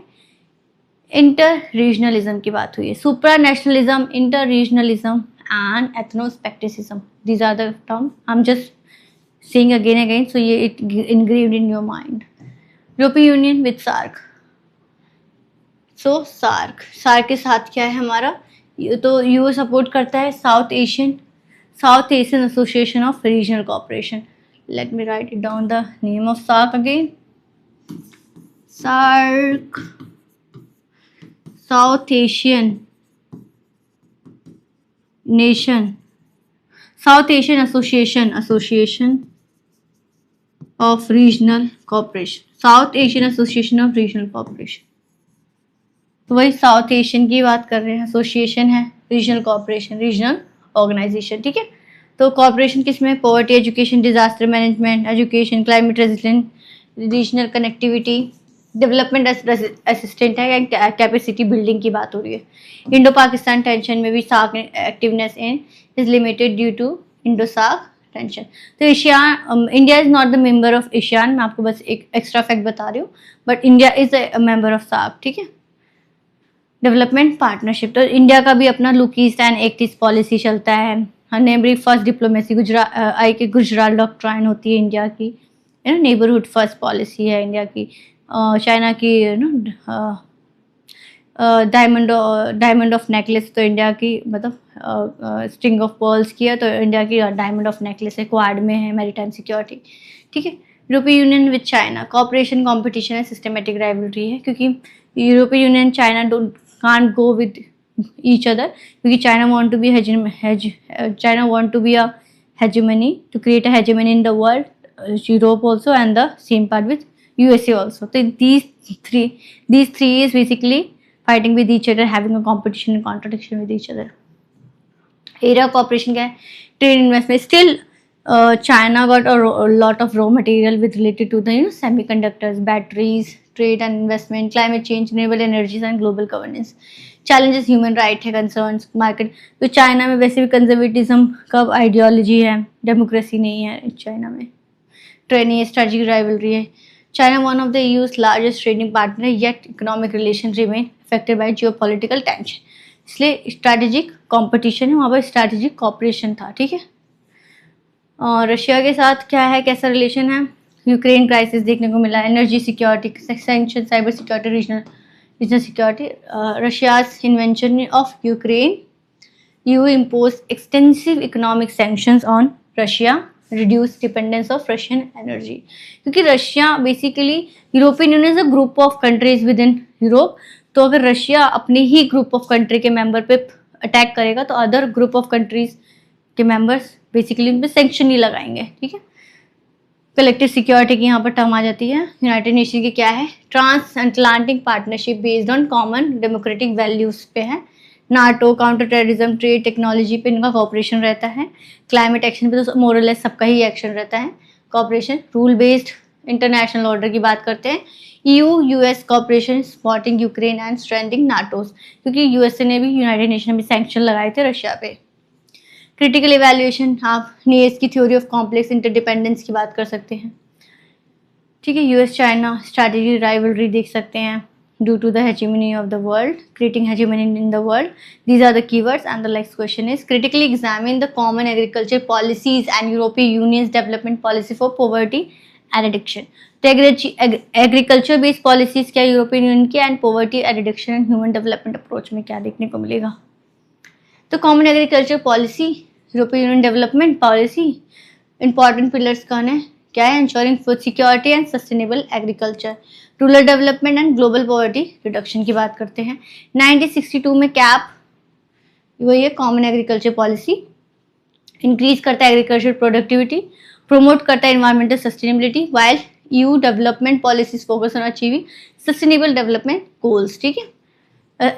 इंटर रीजनलिज्म की बात हुई है, supra nationalism, inter regionalism and ethnoscepticism, these are the term I am just saying again, so ये it engraved in your mind. European Union with SAARC, so SAARC के साथ क्या है हमारा, तो यूओ सपोर्ट करता है south Asian association of regional cooperation. Let me write it down the name of SAARC again. SAARC, South Asian Nation, South Asian Association of Regional Cooperation, South Asian Association of Regional Cooperation। तो वही south Asian की बात कर रहे हैं, association है, regional cooperation, regional organisation, ठीक है। तो कोऑपरेशन किसमें? Poverty, education, disaster management, education, climate resilient, regional connectivity, development assistant है, कैपेसिटी बिल्डिंग की बात हो रही है। इंडो पाकिस्तान टेंशन में भी SAARC activeness in is limited due to Indo SAARC tension. तो ASEAN, India is not the member of ASEAN, मैं आपको बस एक एक्स्ट्रा फैक्ट बता रही हूँ, but India is a member of SAARC, ठीक है। डेवलपमेंट पार्टनरशिप, तो इंडिया का भी अपना look east and act east policy चलता है। Neighbour first diplomacy, Gujarat doctrine होती है इंडिया की, नेबरहुड फर्स्ट पॉलिसी है इंडिया की। चाइना की डायमंड ऑफ नेकलेस, तो इंडिया की मतलब स्ट्रिंग ऑफ पर्ल्स की है, तो इंडिया की डायमंड ऑफ नेकलेस है, क्वाड में है, मैरीटाइम सिक्योरिटी, ठीक है। European Union with China, cooperation, competition है, सिस्टमेटिक राइवलरी है, क्योंकि European Union China can't go with each other, क्योंकि China want to be a hegemony, to create a hegemony in the world, Europe also and the same part with USA also. So these three is basically fighting with each other, having a competition and contradiction with each other. Area of cooperation क्या है? Trade, investment. Still China got a lot of raw material with related to the semiconductors, batteries, trade and investment, climate change, renewable energies and global governance. Challenges, human right है, concerns, market। तो China में वैसे भी conservatism का ideology है, democracy नहीं है China में। ट्रेड नहीं है, स्ट्रेटेजिक राइवलरी है। China one of the use largest trading partner, yet economic relation remain affected by geopolitical tension, इसलिए स्ट्रैटेजिक कॉम्पिटिशन है, वहाँ पर स्ट्रैटेजिक कॉपरेशन था, ठीक है। और रशिया के साथ क्या है, कैसा रिलेशन है? यूक्रेन क्राइसिस देखने को मिला, energy security, sanction, cyber security, regional security. Russia's invention of Ukraine, EU impose extensive economic sanctions on Russia, reduce dependence of Russian energy, क्योंकि Russia basically European Union is a group of countries within Europe, तो अगर Russia अपने ही group of country के member पे attack करेगा तो other group of countries के मेंबर्स बेसिकली उन पर सेंक्शन नहीं लगाएंगे, ठीक है। कलेक्टिव सिक्योरिटी की यहाँ पर टर्म आ जाती है। यूनाइटेड नेशन की क्या है? Transatlantic partnership based on common democratic values पे है, NATO, counter terrorism, trade, technology पे इनका कॉपरेशन रहता है। क्लाइमेट एक्शन पे तो मोरलेस सबका ही एक्शन रहता है, cooperation. Rule based international order की बात करते हैं। EU US cooperation, supporting Ukraine and strengthening NATOs, क्योंकि यूएसए ने भी, यूनाइटेड नेशन ने भी सैंक्शन लगाए थे रशिया पे। क्रिटिकल इवैल्यूएशन, आप नियस की थ्योरी ऑफ कॉम्प्लेक्स इंटरडिपेंडेंस की बात कर सकते हैं, ठीक है। यूएस चाइना स्ट्रैटेजी राइवलरी देख सकते हैं। Due to the hegemony of the world, creating hegemony in the world, these are the keywords. And the next question is, critically examine the common agriculture policies and European Union's development policy for poverty addiction. तो agriculture based policies क्या European union की, and poverty addiction and human development approach में क्या देखने को मिलेगा। तो common agriculture policy, European union development policy, important pillars कौन है, क्या है, ensuring food security and sustainable agriculture, rural development and global poverty reduction की बात करते हैं। 1962 में कैप, वही है कॉमन एग्रीकल्चर पॉलिसी, इंक्रीज करता है एग्रीकल्चर प्रोडक्टिविटी, प्रमोट करता है environmental sustainability, while EU development policies focus on achieving sustainable development goals, ठीक है।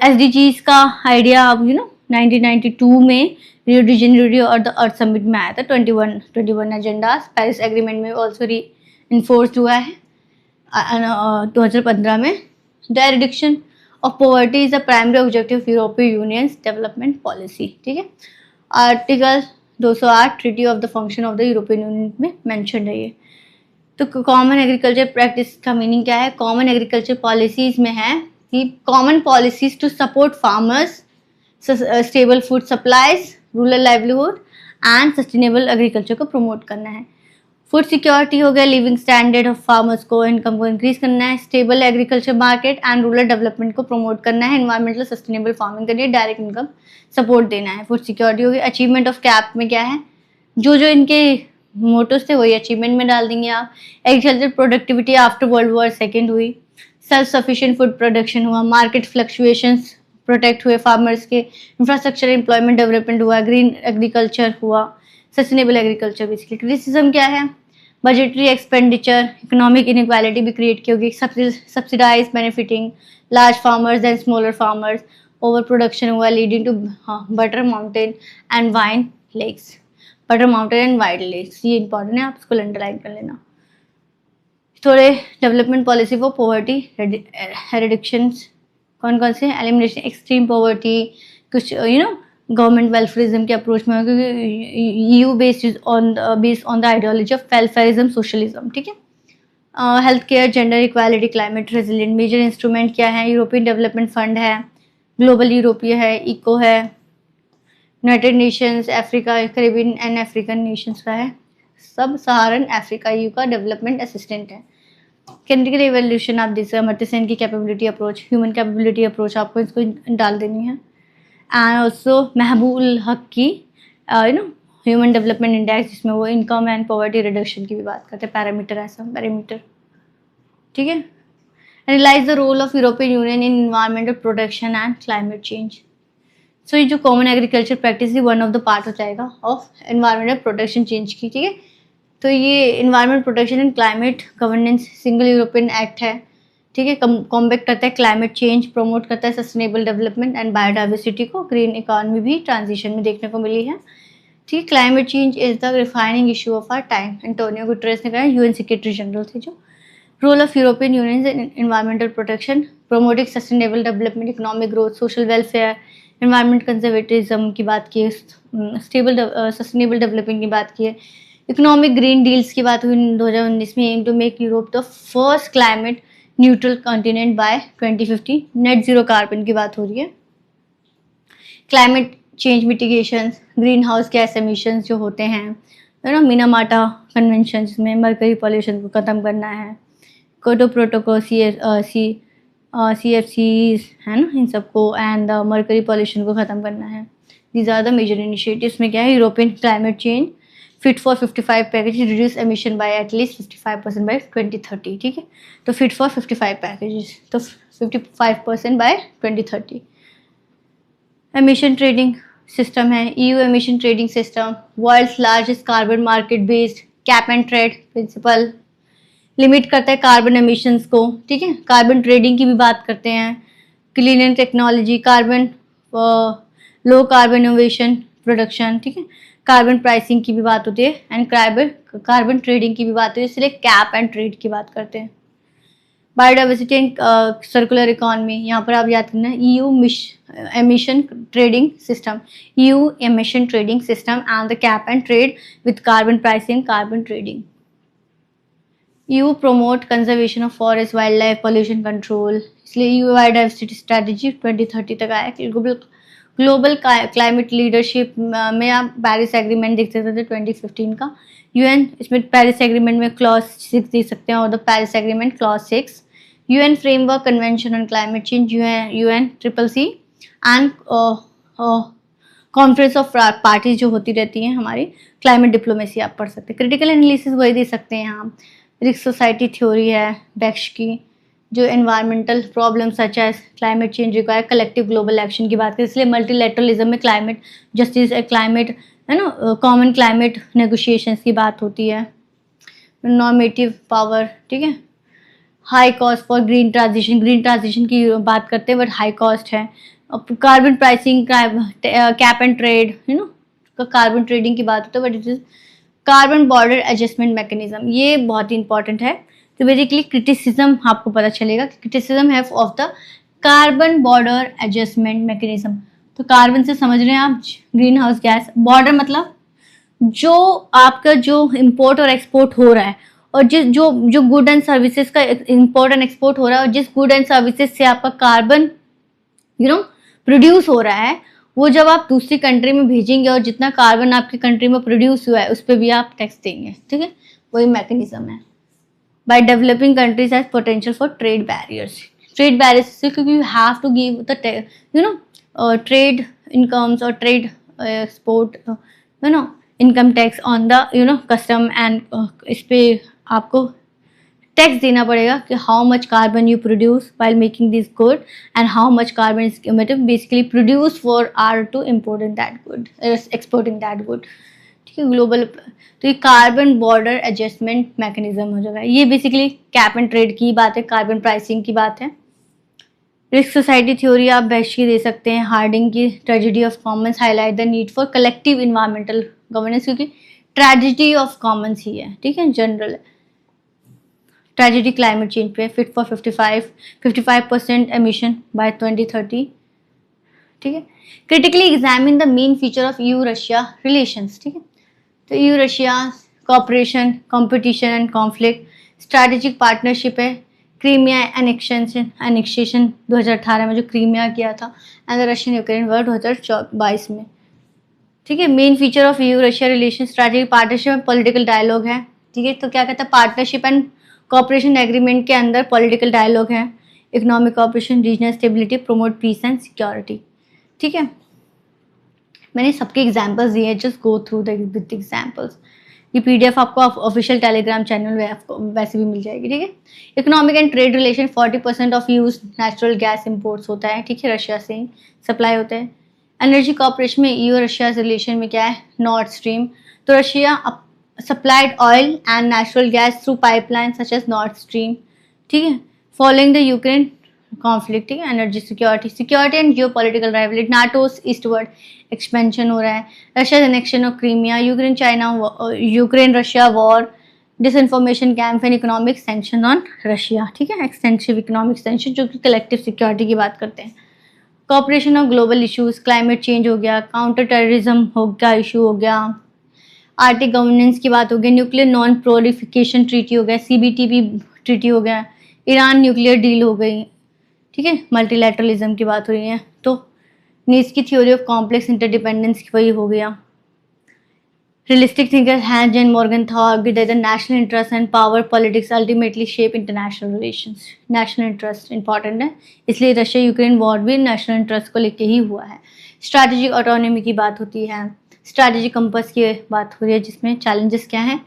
SDGs का आइडिया आप 1992 में रियो डी जेनेरो और द अर्थ समिट में आया था। 21 एजेंडा पेरिस एग्रीमेंट में ऑल्सो री इन्फोर्स्ड हुआ है 2015 में। The eradication of poverty is the primary objective European Union's development policy, ठीक है। Article 208 treaty of the function of the European union में मेंशन है ये। तो कॉमन एग्रीकल्चर प्रैक्टिस का मीनिंग क्या है, कॉमन एग्रीकल्चर पॉलिसीज में है कि common policies to support farmers, stable food supplies, rural livelihood and sustainable agriculture को प्रमोट करना है। फूड सिक्योरिटी हो गया, लिविंग स्टैंडर्ड ऑफ फार्मर्स को, इनकम को इंक्रीज करना है। Stable agriculture market and rural development को प्रमोट करना है। एनवायरमेंटल सस्टेनेबल फार्मिंग करनी है, डायरेक्ट इनकम सपोर्ट देना है। फूड सिक्योरिटी हो गई। अचीवमेंट ऑफ कैप में क्या है, जो जो इनके मोटोस थे वही अचीवमेंट में डाल देंगे आप। Agriculture productivity after world war second हुई। सेल्फ सफिशिएंट फूड प्रोडक्शन हुआ। मार्केट फ्लक्चुएशंस प्रोटेक्ट हुए फार्मर्स के। इंफ्रास्ट्रक्चर एम्प्लॉयमेंट डेवलपमेंट हुआ। ग्रीन एग्रीकल्चर हुआ। Sustainable agriculture basically. क्रिटिसिज्म क्या है, बजटरी एक्सपेंडिचर, इकोनॉमिक इनइक्वालिटी भी क्रिएट की होगी। Subsidise benefiting large farmers and smaller farmers. Over production हुआ leading to butter mountain and wine lakes. Butter mountain and wine lakes ये important है, आप इसको अंडरलाइन कर लेना। थोड़े development policy for poverty reductions कौन कौन से, एलिमिनेशन एक्सट्रीम पॉवर्टी, कुछ गवर्नमेंट वेलफेयरिज्म के अप्रोच में, क्योंकि EU based on the ideology of welfarism socialism, ठीक है। Health care, gender equality, climate resilient. Major instrument क्या है, यूरोपियन डेवलपमेंट फंड है, ग्लोबल यूरोपीय है, इको है, United Nations, Africa, Caribbean and African Nations का है, सब सहारन अफ्रीका EU का डेवलपमेंट असिस्टेंट है। कैटेगरी इवोल्यूशन आप देख सकते, अमर्त्य सेन की capability approach, human capability approach आपको इसको डाल देनी है। एंड ऑल्सो महबूल हक की ह्यूमन डेवलपमेंट इंडेक्स, जिसमें वो इनकम एंड पॉवर्टी रिडक्शन की भी बात करते हैं, पैरामीटर ऐसा पैरामीटर, ठीक है। Analyse the role of European Union in environmental protection and climate change. So ये जो कॉमन एग्रीकल्चर प्रैक्टिस है वन ऑफ द पार्ट हो जाएगा ऑफ एनवायरमेंटल प्रोटेक्शन चेंज की, ठीक है। तो ये environment protection and climate governance single European act है, ठीक है। कॉम्बैक्ट करता है क्लाइमेट चेंज, प्रमोट करता है सस्टेनेबल डेवलपमेंट एंड बायोडाइवर्सिटी को। ग्रीन इकोनॉमी भी ट्रांजिशन में देखने को मिली है, ठीक। Climate change is the refining issue of our time, Antonio Guterres ने कहा, UN सेक्रेटरी जनरल थे जो। Role of European Union in environmental protection, promoting sustainable development, economic growth, social welfare, environment conservatism की बात की है, स्टेबल सस्टेनेबल डेवलपमेंट की बात की है, इकोनॉमिक ग्रीन डील्स की बात हुई 2019 में, aim to make Europe the first climate neutral continent by 2050, net zero carbon की बात हो रही है। Climate change mitigation, green house gas emissions जो होते हैं मिनामाटा कन्वेंशन, जिसमें मरकरी पॉल्यूशन को ख़त्म करना है। क्योटो प्रोटोकॉल, CFCs है ना, इन सबको, एंड मरकरी पॉल्यूशन को ख़त्म करना है। These are the major initiatives में क्या है, European climate change fit for 55 package, reduce emission by at least 55% by 2030, ठीक है। तो फिट फॉर 55 पैकेजेस, तो 55% बाय 2030। एमिशन ट्रेडिंग सिस्टम है, EU emission trading system, world's largest carbon market based cap and trade principle, limit करता है carbon emissions को, ठीक है। कार्बन ट्रेडिंग की भी बात करते हैं। Clean technology, carbon low carbon innovation production, ठीक है, कार्बन प्राइसिंग की भी बात होती है एंड कार्बन ट्रेडिंग की भी बात होती है, इसलिए कैप एंड ट्रेड की बात करते हैं। बायोडाइवर्सिटी एंड सर्कुलर इकोनॉमी, यहाँ पर आप याद करना EU emission trading system, EU emission trading system and the cap and trade with carbon pricing, carbon trading. EU promote conservation of forest, wildlife, pollution control, इसलिए EU बायोडाइवर्सिटी स्ट्रेटजी 2030 तक आया। Global climate leadership में आप Paris agreement देख सकते थे 2015 का। UN, इसमें पेरिस एग्रीमेंट में क्लॉज 6 देख सकते हैं, और the Paris agreement clause 6। UN framework convention on climate change, UNCCC and conference of parties जो होती रहती हैं हमारी, क्लाइमेट डिप्लोमेसी आप पढ़ सकते हैं। क्रिटिकल एनालिसिस वही दे सकते हैं यहाँ। रिस्क सोसाइटी थ्योरी है बैक्श की, जो environmental problem such as climate change require collective global action की बात करें, इसलिए मल्टीलेटरलिज्म में क्लाइमेट जस्टिस, क्लाइमेट है ना, कॉमन क्लाइमेट नेगोशिएशंस की बात होती है। नॉर्मेटिव पावर, ठीक है। High cost for green transition की बात करते हैं, बट हाई कॉस्ट है। Carbon pricing, cap and trade, you know, carbon trading की बात होती है, but it is carbon border adjustment mechanism, ये बहुत ही इंपॉर्टेंट है। तो बेसिकली क्रिटिसिज्म आपको पता चलेगा कि क्रिटिसिज्म है of the carbon border adjustment mechanism. तो कार्बन से समझ रहे हैं आप ग्रीन हाउस गैस, बॉर्डर मतलब जो आपका जो इम्पोर्ट और एक्सपोर्ट हो रहा है, और जिस जो गुड एंड सर्विसेज का इम्पोर्ट एंड एक्सपोर्ट हो रहा है, और जिस गुड एंड सर्विसेज से आपका कार्बन प्रोड्यूस हो रहा है, वो जब आप दूसरी कंट्री में भेजेंगे और जितना कार्बन आपकी कंट्री में प्रोड्यूस हुआ है उस पर भी आप टैक्स देंगे, ठीक है, वही मैकेनिज्म है। By developing countries has potential for trade barriers, क्योंकि you have to give the trade incomes और trade export income tax on the custom, and इस पे आपको टैक्स देना पड़ेगा कि how much carbon you produce while making this good and how much carbon is मतलब basically produce for are to importing that good, exporting that good, ठीक है। Global, तो ये कार्बन बॉर्डर एडजस्टमेंट मैकेनिज्म हो जाएगा। ये बेसिकली कैप एंड ट्रेड की बात है, कार्बन प्राइसिंग की बात है। रिस्क सोसाइटी थ्योरी आप बेस्ट की दे सकते हैं। हार्डिंग की tragedy of commons highlight the need for collective environmental governance, क्योंकि ट्रेजेडी ऑफ कॉमन्स ही है, ठीक है, जनरल है। ट्रेजेडी क्लाइमेट चेंज पे, फिट फॉर 55% एमिशन बाय 2030, ठीक है। Critically examine the main feature of EU Russia relations, ठीक है। तो EU Russia cooperation, competition and conflict, strategic partnership है। क्रीमिया एनेक्सेशन 2018 में जो क्रीमिया किया था, and the Russian Ukraine war 2022 में, ठीक है। Main feature of EU Russia relation, strategic partnership में पॉलिटिकल डायलॉग है, ठीक है। तो क्या कहता है, पार्टनरशिप एंड कॉपरेशन एग्रीमेंट के अंदर पॉलिटिकल डायलॉग है। Economic cooperation, regional stability, promote peace and security, ठीक है। मैंने सबके एग्जाम्पल्स दिए हैं, just go through the with examples. ये PDF आपको ऑफिशियल टेलीग्राम चैनल में आपको वैसे भी मिल जाएगी, ठीक है। Economic and trade relation, 40% of EU's natural gas imports होता है, ठीक है, रशिया से ही सप्लाई होता है। एनर्जी कॉपरेशन में EU रशिया रिलेशन में क्या है, नॉर्थ स्ट्रीम, तो Russia supplied oil and natural gas through pipelines such as Nord Stream, ठीक है। Following the Ukraine conflict, ठीक है। Energy security and geopolitical rivalry, NATO's eastward expansion हो रहा है। Russia annexation of Crimea, Ukraine Russia war, disinformation camp and economic sanction on Russia, ठीक है, extensive economic sanction जो कि कलेक्टिव सिक्योरिटी की बात करते हैं। Cooperation of global issues, climate change हो गया, काउंटर टेररिज्म हो गया, इशू हो गया, आर्टिक गवर्नेंस की बात हो गई, न्यूक्लियर नॉन प्रोलिफिकेशन ट्रीटी हो गया, CBTP ट्रीटी हो गया, ईरान न्यूक्लियर डील हो गई, ठीक है। मल्टीलैटरलिज्म की बात हो रही है, तो नीड्स की थ्योरी ऑफ कॉम्प्लेक्स इंटरडिपेंडेंस की वही हो गया। Realistic thinker Hans and Morgan thought that the national interest and power politics ultimately shape international relations. National interest important है, इसलिए रशिया यूक्रेन वॉर भी नेशनल इंटरेस्ट को लेके ही हुआ है। स्ट्रैटेजिक ऑटोनॉमी की बात होती है, स्ट्रैटेजिक कंपास की बात हो रही है, जिसमें चैलेंजेस क्या हैं,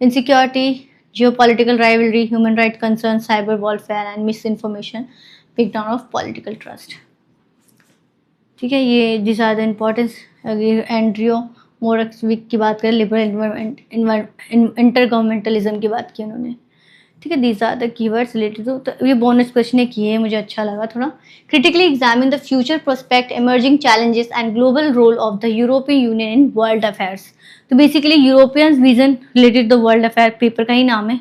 insecurity, geopolitical rivalry, human right concern, cyber warfare and miss information, breakdown of political trust, ठीक है। ये दिस आर द इम्पोर्टेंस। एंड्रियो मोरक्सविक की बात करें, लिबरल इंटर गवर्नमेंटलिज्म की बात की उन्होंने, ठीक है, these are the keywords related to, तो ये बोनस क्वेश्चन है किए, मुझे अच्छा लगा थोड़ा। Critically examine the future prospect, emerging challenges and global role of the European Union in world affairs. तो basically European vision related the world affair, paper का ही नाम है,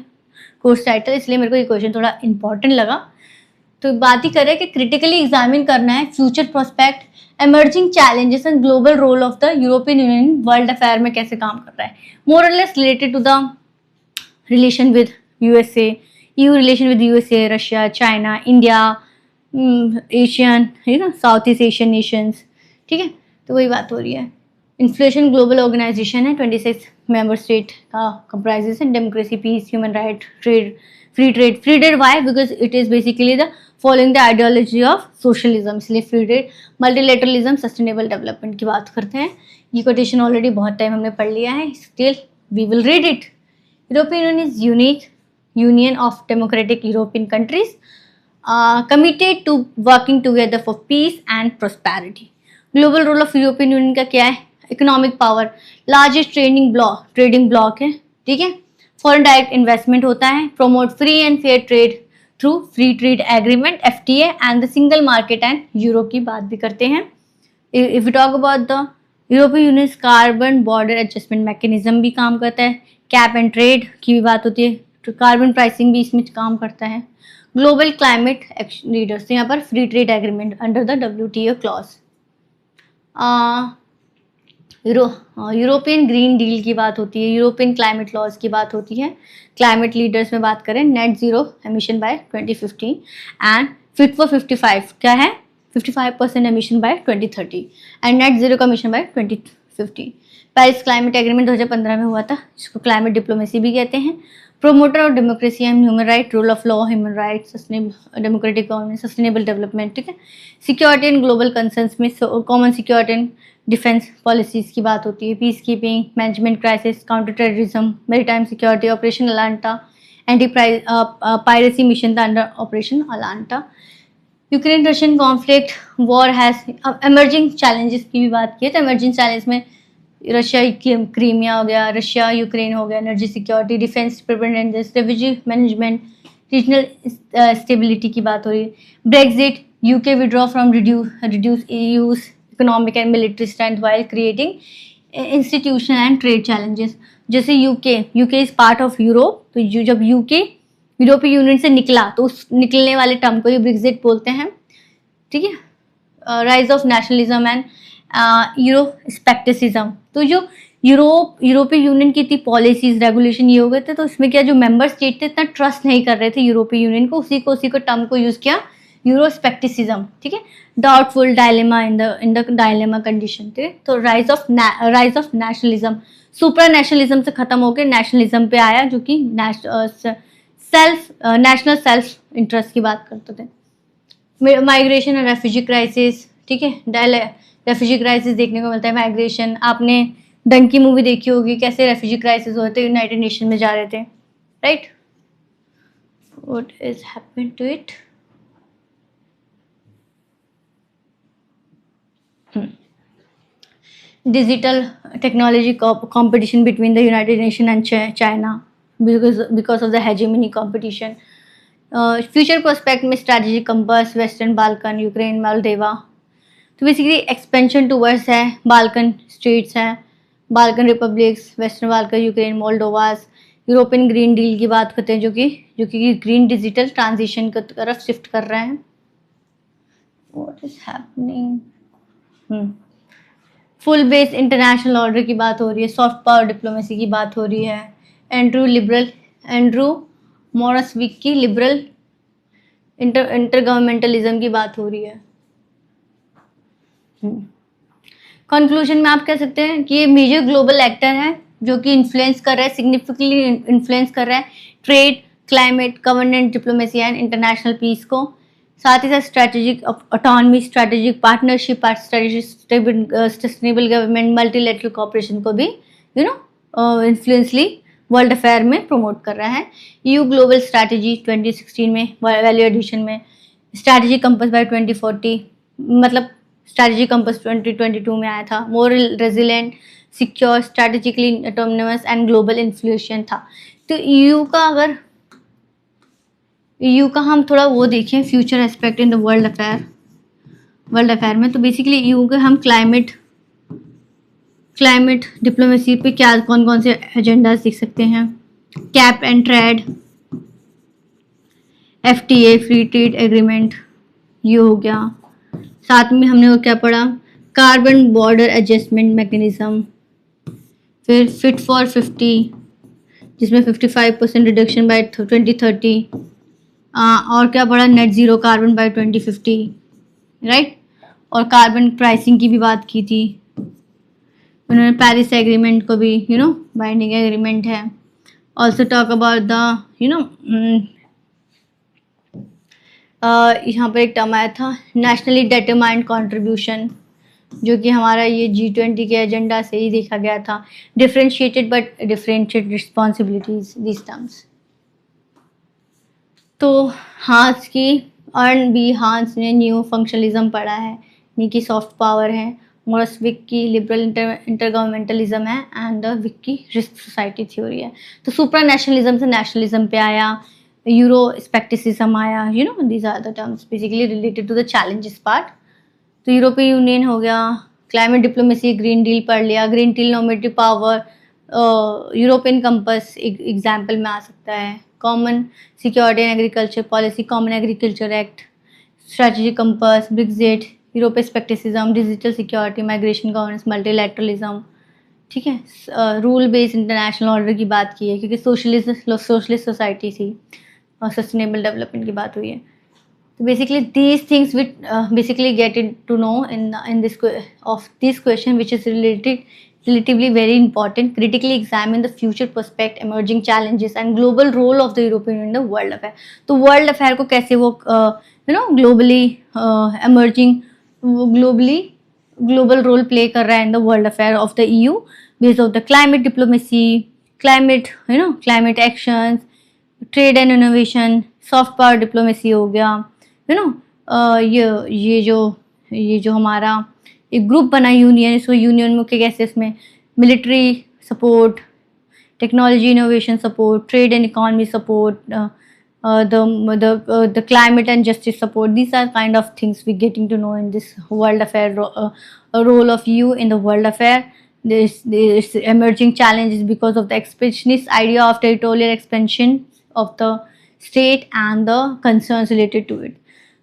कोर्स टाइटल, इसलिए मेरे को ये क्वेश्चन थोड़ा इंपॉर्टेंट लगा। तो बात ही करें कि क्रिटिकली एग्जामिन करना है future prospect, emerging challenges and global role of the European Union world affair में कैसे काम कर रहा है, मोर और less related to the relation with USA, EU relation with USA, Russia, China, India, Asian, है ना, साउथ ईस्ट एशियन नेशंस, ठीक है। तो वही बात हो रही है। इन्फ्लेशन ग्लोबल ऑर्गेनाइजेशन है, 26 मेंबर स्टेट का कंप्राइजेस है, democracy, peace, human right, trade, free trade why, because it is basically the following the ideology of socialism, इसलिए free trade, multilateralism, sustainable development की बात करते हैं। ये कोटेशन ऑलरेडी बहुत टाइम हमने पढ़ लिया है, still we will read it. European Union is unique union of democratic European countries committed to working together for peace and prosperity. Global role of European Union का क्या है, economic power, largest trading block है, ठीक है। Foreign direct investment होता है, promote free and fair trade through free trade agreement FTA and the single market and euro की बात भी करते हैं। If you talk about the European union carbon border adjustment mechanism भी काम करता है, कैप एंड ट्रेड की भी बात होती है, तो कार्बन प्राइसिंग भी इसमें काम करता है। ग्लोबल क्लाइमेट एक्शन लीडर्स, यहाँ पर free trade agreement under the WTO clause. European green deal की बात होती है, यूरोपियन क्लाइमेट लॉज की बात होती है। क्लाइमेट लीडर्स में बात करें, net zero emission by 2050 and fit for 55 क्या है, 55% emission by 2030 and net zero का मिशन बाय 2050। पेरिस क्लाइमेट एग्रीमेंट 2015 में हुआ था, जिसको क्लाइमेट डिप्लोमेसी भी कहते हैं। Promoter of democracy and human right, rule of law, human right, democratic government, sustainable development, ठीक है। सिक्योरिटी एंड ग्लोबल कंसर्न्स में common security and defence policies की बात होती है, peace keeping, management crisis, counter terrorism, maritime security, operation Atalanta, anti piracy mission था under operation Atalanta. Ukraine Russian conflict, war has emerging challenges की भी बात की है, तो एमर्जिंग चैलेंज में रशिया क्रीमिया हो गया, रशिया यूक्रेन हो गया, energy security, defence preparedness, refugee management, regional stability की बात हो रही है। Brexit, UK withdraw from reduce EU's economic and military strength while creating institutional and trade challenges. जैसे UK is part of Europe, तो जब UK यूरोपियन यूनियन से निकला तो उस निकलने वाले टर्म को ही ब्रेक्जिट बोलते हैं, ठीक है। राइज ऑफ नेशनलिज्म एंड यूरोस्पेक्टिसिज्म, तो जो यूरोपियन यूनियन की इतनी पॉलिसीज रेगुलेशन ये हो गए थे, तो इसमें क्या जो मेंबर स्टेट थे इतना ट्रस्ट नहीं कर रहे थे यूरोपियन यूनियन को, उसी को टर्म को यूज किया यूरोस्पेक्टिसिज्म, ठीक है। Doubtful dilemma in the dilemma condition, ठीक है। तो rise of nationalism, supra nationalism से खत्म होकर नेशनलिज्म पे आया, जो कि नेशनल सेल्फ इंटरेस्ट की बात करते थे। माइग्रेशन एंड रेफ्यूजी क्राइसिस, ठीक है। रेफ्यूजी क्राइसिस देखने को मिलता है, माइग्रेशन, आपने डंकी मूवी देखी होगी, कैसे रेफ्यूजी क्राइसिस होते थे, यूनाइटेड नेशन में जा रहे थे, right. What is happened to it, digital technology competition between the United Nations and China because of the hegemony competition. Future prospect में strategic compass, western Balkan, Ukraine, Moldova, तो basically expansion towards है, Balkan states हैं, Balkan republics, western Balkan, Ukraine, Moldovas. European green deal की बात करते हैं, जो कि ग्रीन डिजिटल ट्रांजिशन की तरफ शिफ्ट कर रहे हैं। What is happening, full bass international order की बात हो रही है, सॉफ्ट पावर डिप्लोमेसी की बात हो रही है, एंड्रू मोरसविक की लिबरल इंटरगवर्नमेंटलिज्म की बात हो रही है। कंक्लूजन में आप कह सकते हैं कि ये मेजर ग्लोबल एक्टर है, जो कि इन्फ्लुएंस कर रहा है, सिग्निफिकेंटली इन्फ्लुएंस कर रहा है trade, climate, governance, diplomacy and international peace को। साथ ही साथ strategic autonomy, strategic partnership, sustainable government, multilateral cooperation को भी इन्फ्लुएंसली वर्ल्ड अफेयर में प्रमोट कर रहा है। EU ग्लोबल स्ट्रैटेजी 2016 में वैल्यू एडिशन में, स्ट्रैटेजी कंपस बाय 2040, मतलब स्ट्रैटेजी कंपस 2022 में आया था। More resilient, secure, strategically autonomous and global influential था। तो EU का अगर EU का हम थोड़ा वो देखें, future aspect in the world affair में, तो बेसिकली EU के हम क्लाइमेट डिप्लोमेसी पे क्या कौन कौन से एजेंडाज देख सकते हैं। Cap and trade, FTA free trade agreement, ये हो गया। साथ में हमने वो क्या पढ़ा, कार्बन बॉर्डर एडजस्टमेंट मैकेनिज्म, फिर फिट फॉर 50 जिसमें 55% रिडक्शन बाय 2030, और क्या पढ़ा, net zero carbon bye 2050, right. और कार्बन प्राइसिंग की भी बात की थी उन्होंने, पेरिस एग्रीमेंट को भी बाइंडिंग एग्रीमेंट है। ऑल्सो टॉक अबाउट द यहाँ पर एक टर्म आया था नेशनली डिटरमाइंड कंट्रीब्यूशन, जो कि हमारा ये G20 के एजेंडा से ही देखा गया था। Differentiated but differentiate responsibilities, this terms. तो हांस की अर्न बी हांस ने न्यू फंक्शनलिज्म पढ़ा है, नी सॉफ्ट पावर है, मॉरस विक की लिबरल इंटरगवर्नमेंटलिज्म है, एंड द विक की रिस्क सोसाइटी थ्योरी है। तो सुप्रा नेशनलिज्म से नेशनलिज्म पे आया, यूरो स्पेक्टिसिज्म आया, these are the terms basically related to the challenges part. तो यूरोपियन यूनियन हो गया, क्लाइमेट डिप्लोमेसी, ग्रीन डील पढ़ लिया, green deal normative power, European compass example में आ सकता है, common security and agriculture policy, common agriculture act, strategic compass, Brexit, European scepticism, digital security, migration governance, multilateralism, ठीक है। रूल बेस्ड इंटरनेशनल ऑर्डर की बात की है क्योंकि सोशलिस्ट सोसाइटी थी और सस्टेनेबल डेवलपमेंट की बात हुई है। So basically these things which basically get to know in this question, which is relatively very important. Critically examine the future prospect, emerging challenges and global role of the European Union in the world affair. तो world affair को कैसे वो globally emerging, global role play कर रहा है in the world affair of the EU based on the climate diplomacy, climate actions, trade and innovation, soft power diplomacy हो गया, ये जो हमारा एक ग्रुप बना यूनियन, इसको यूनियन में कैसे इसमें military support, technology innovation support, trade and economy support, the climate and justice support. These are kind of things we getting to know in this world affair, role of EU in the world affair. This emerging challenges because of the expansionist idea of territorial expansion of the state and the concerns related to it.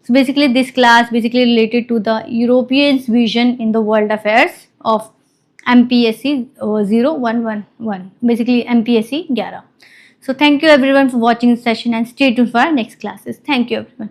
So basically this class basically related to the Europeans vision in the world affairs of MPSC 0111, basically MPSC 11. So thank you everyone for watching this session and stay tuned for our next classes. Thank you everyone.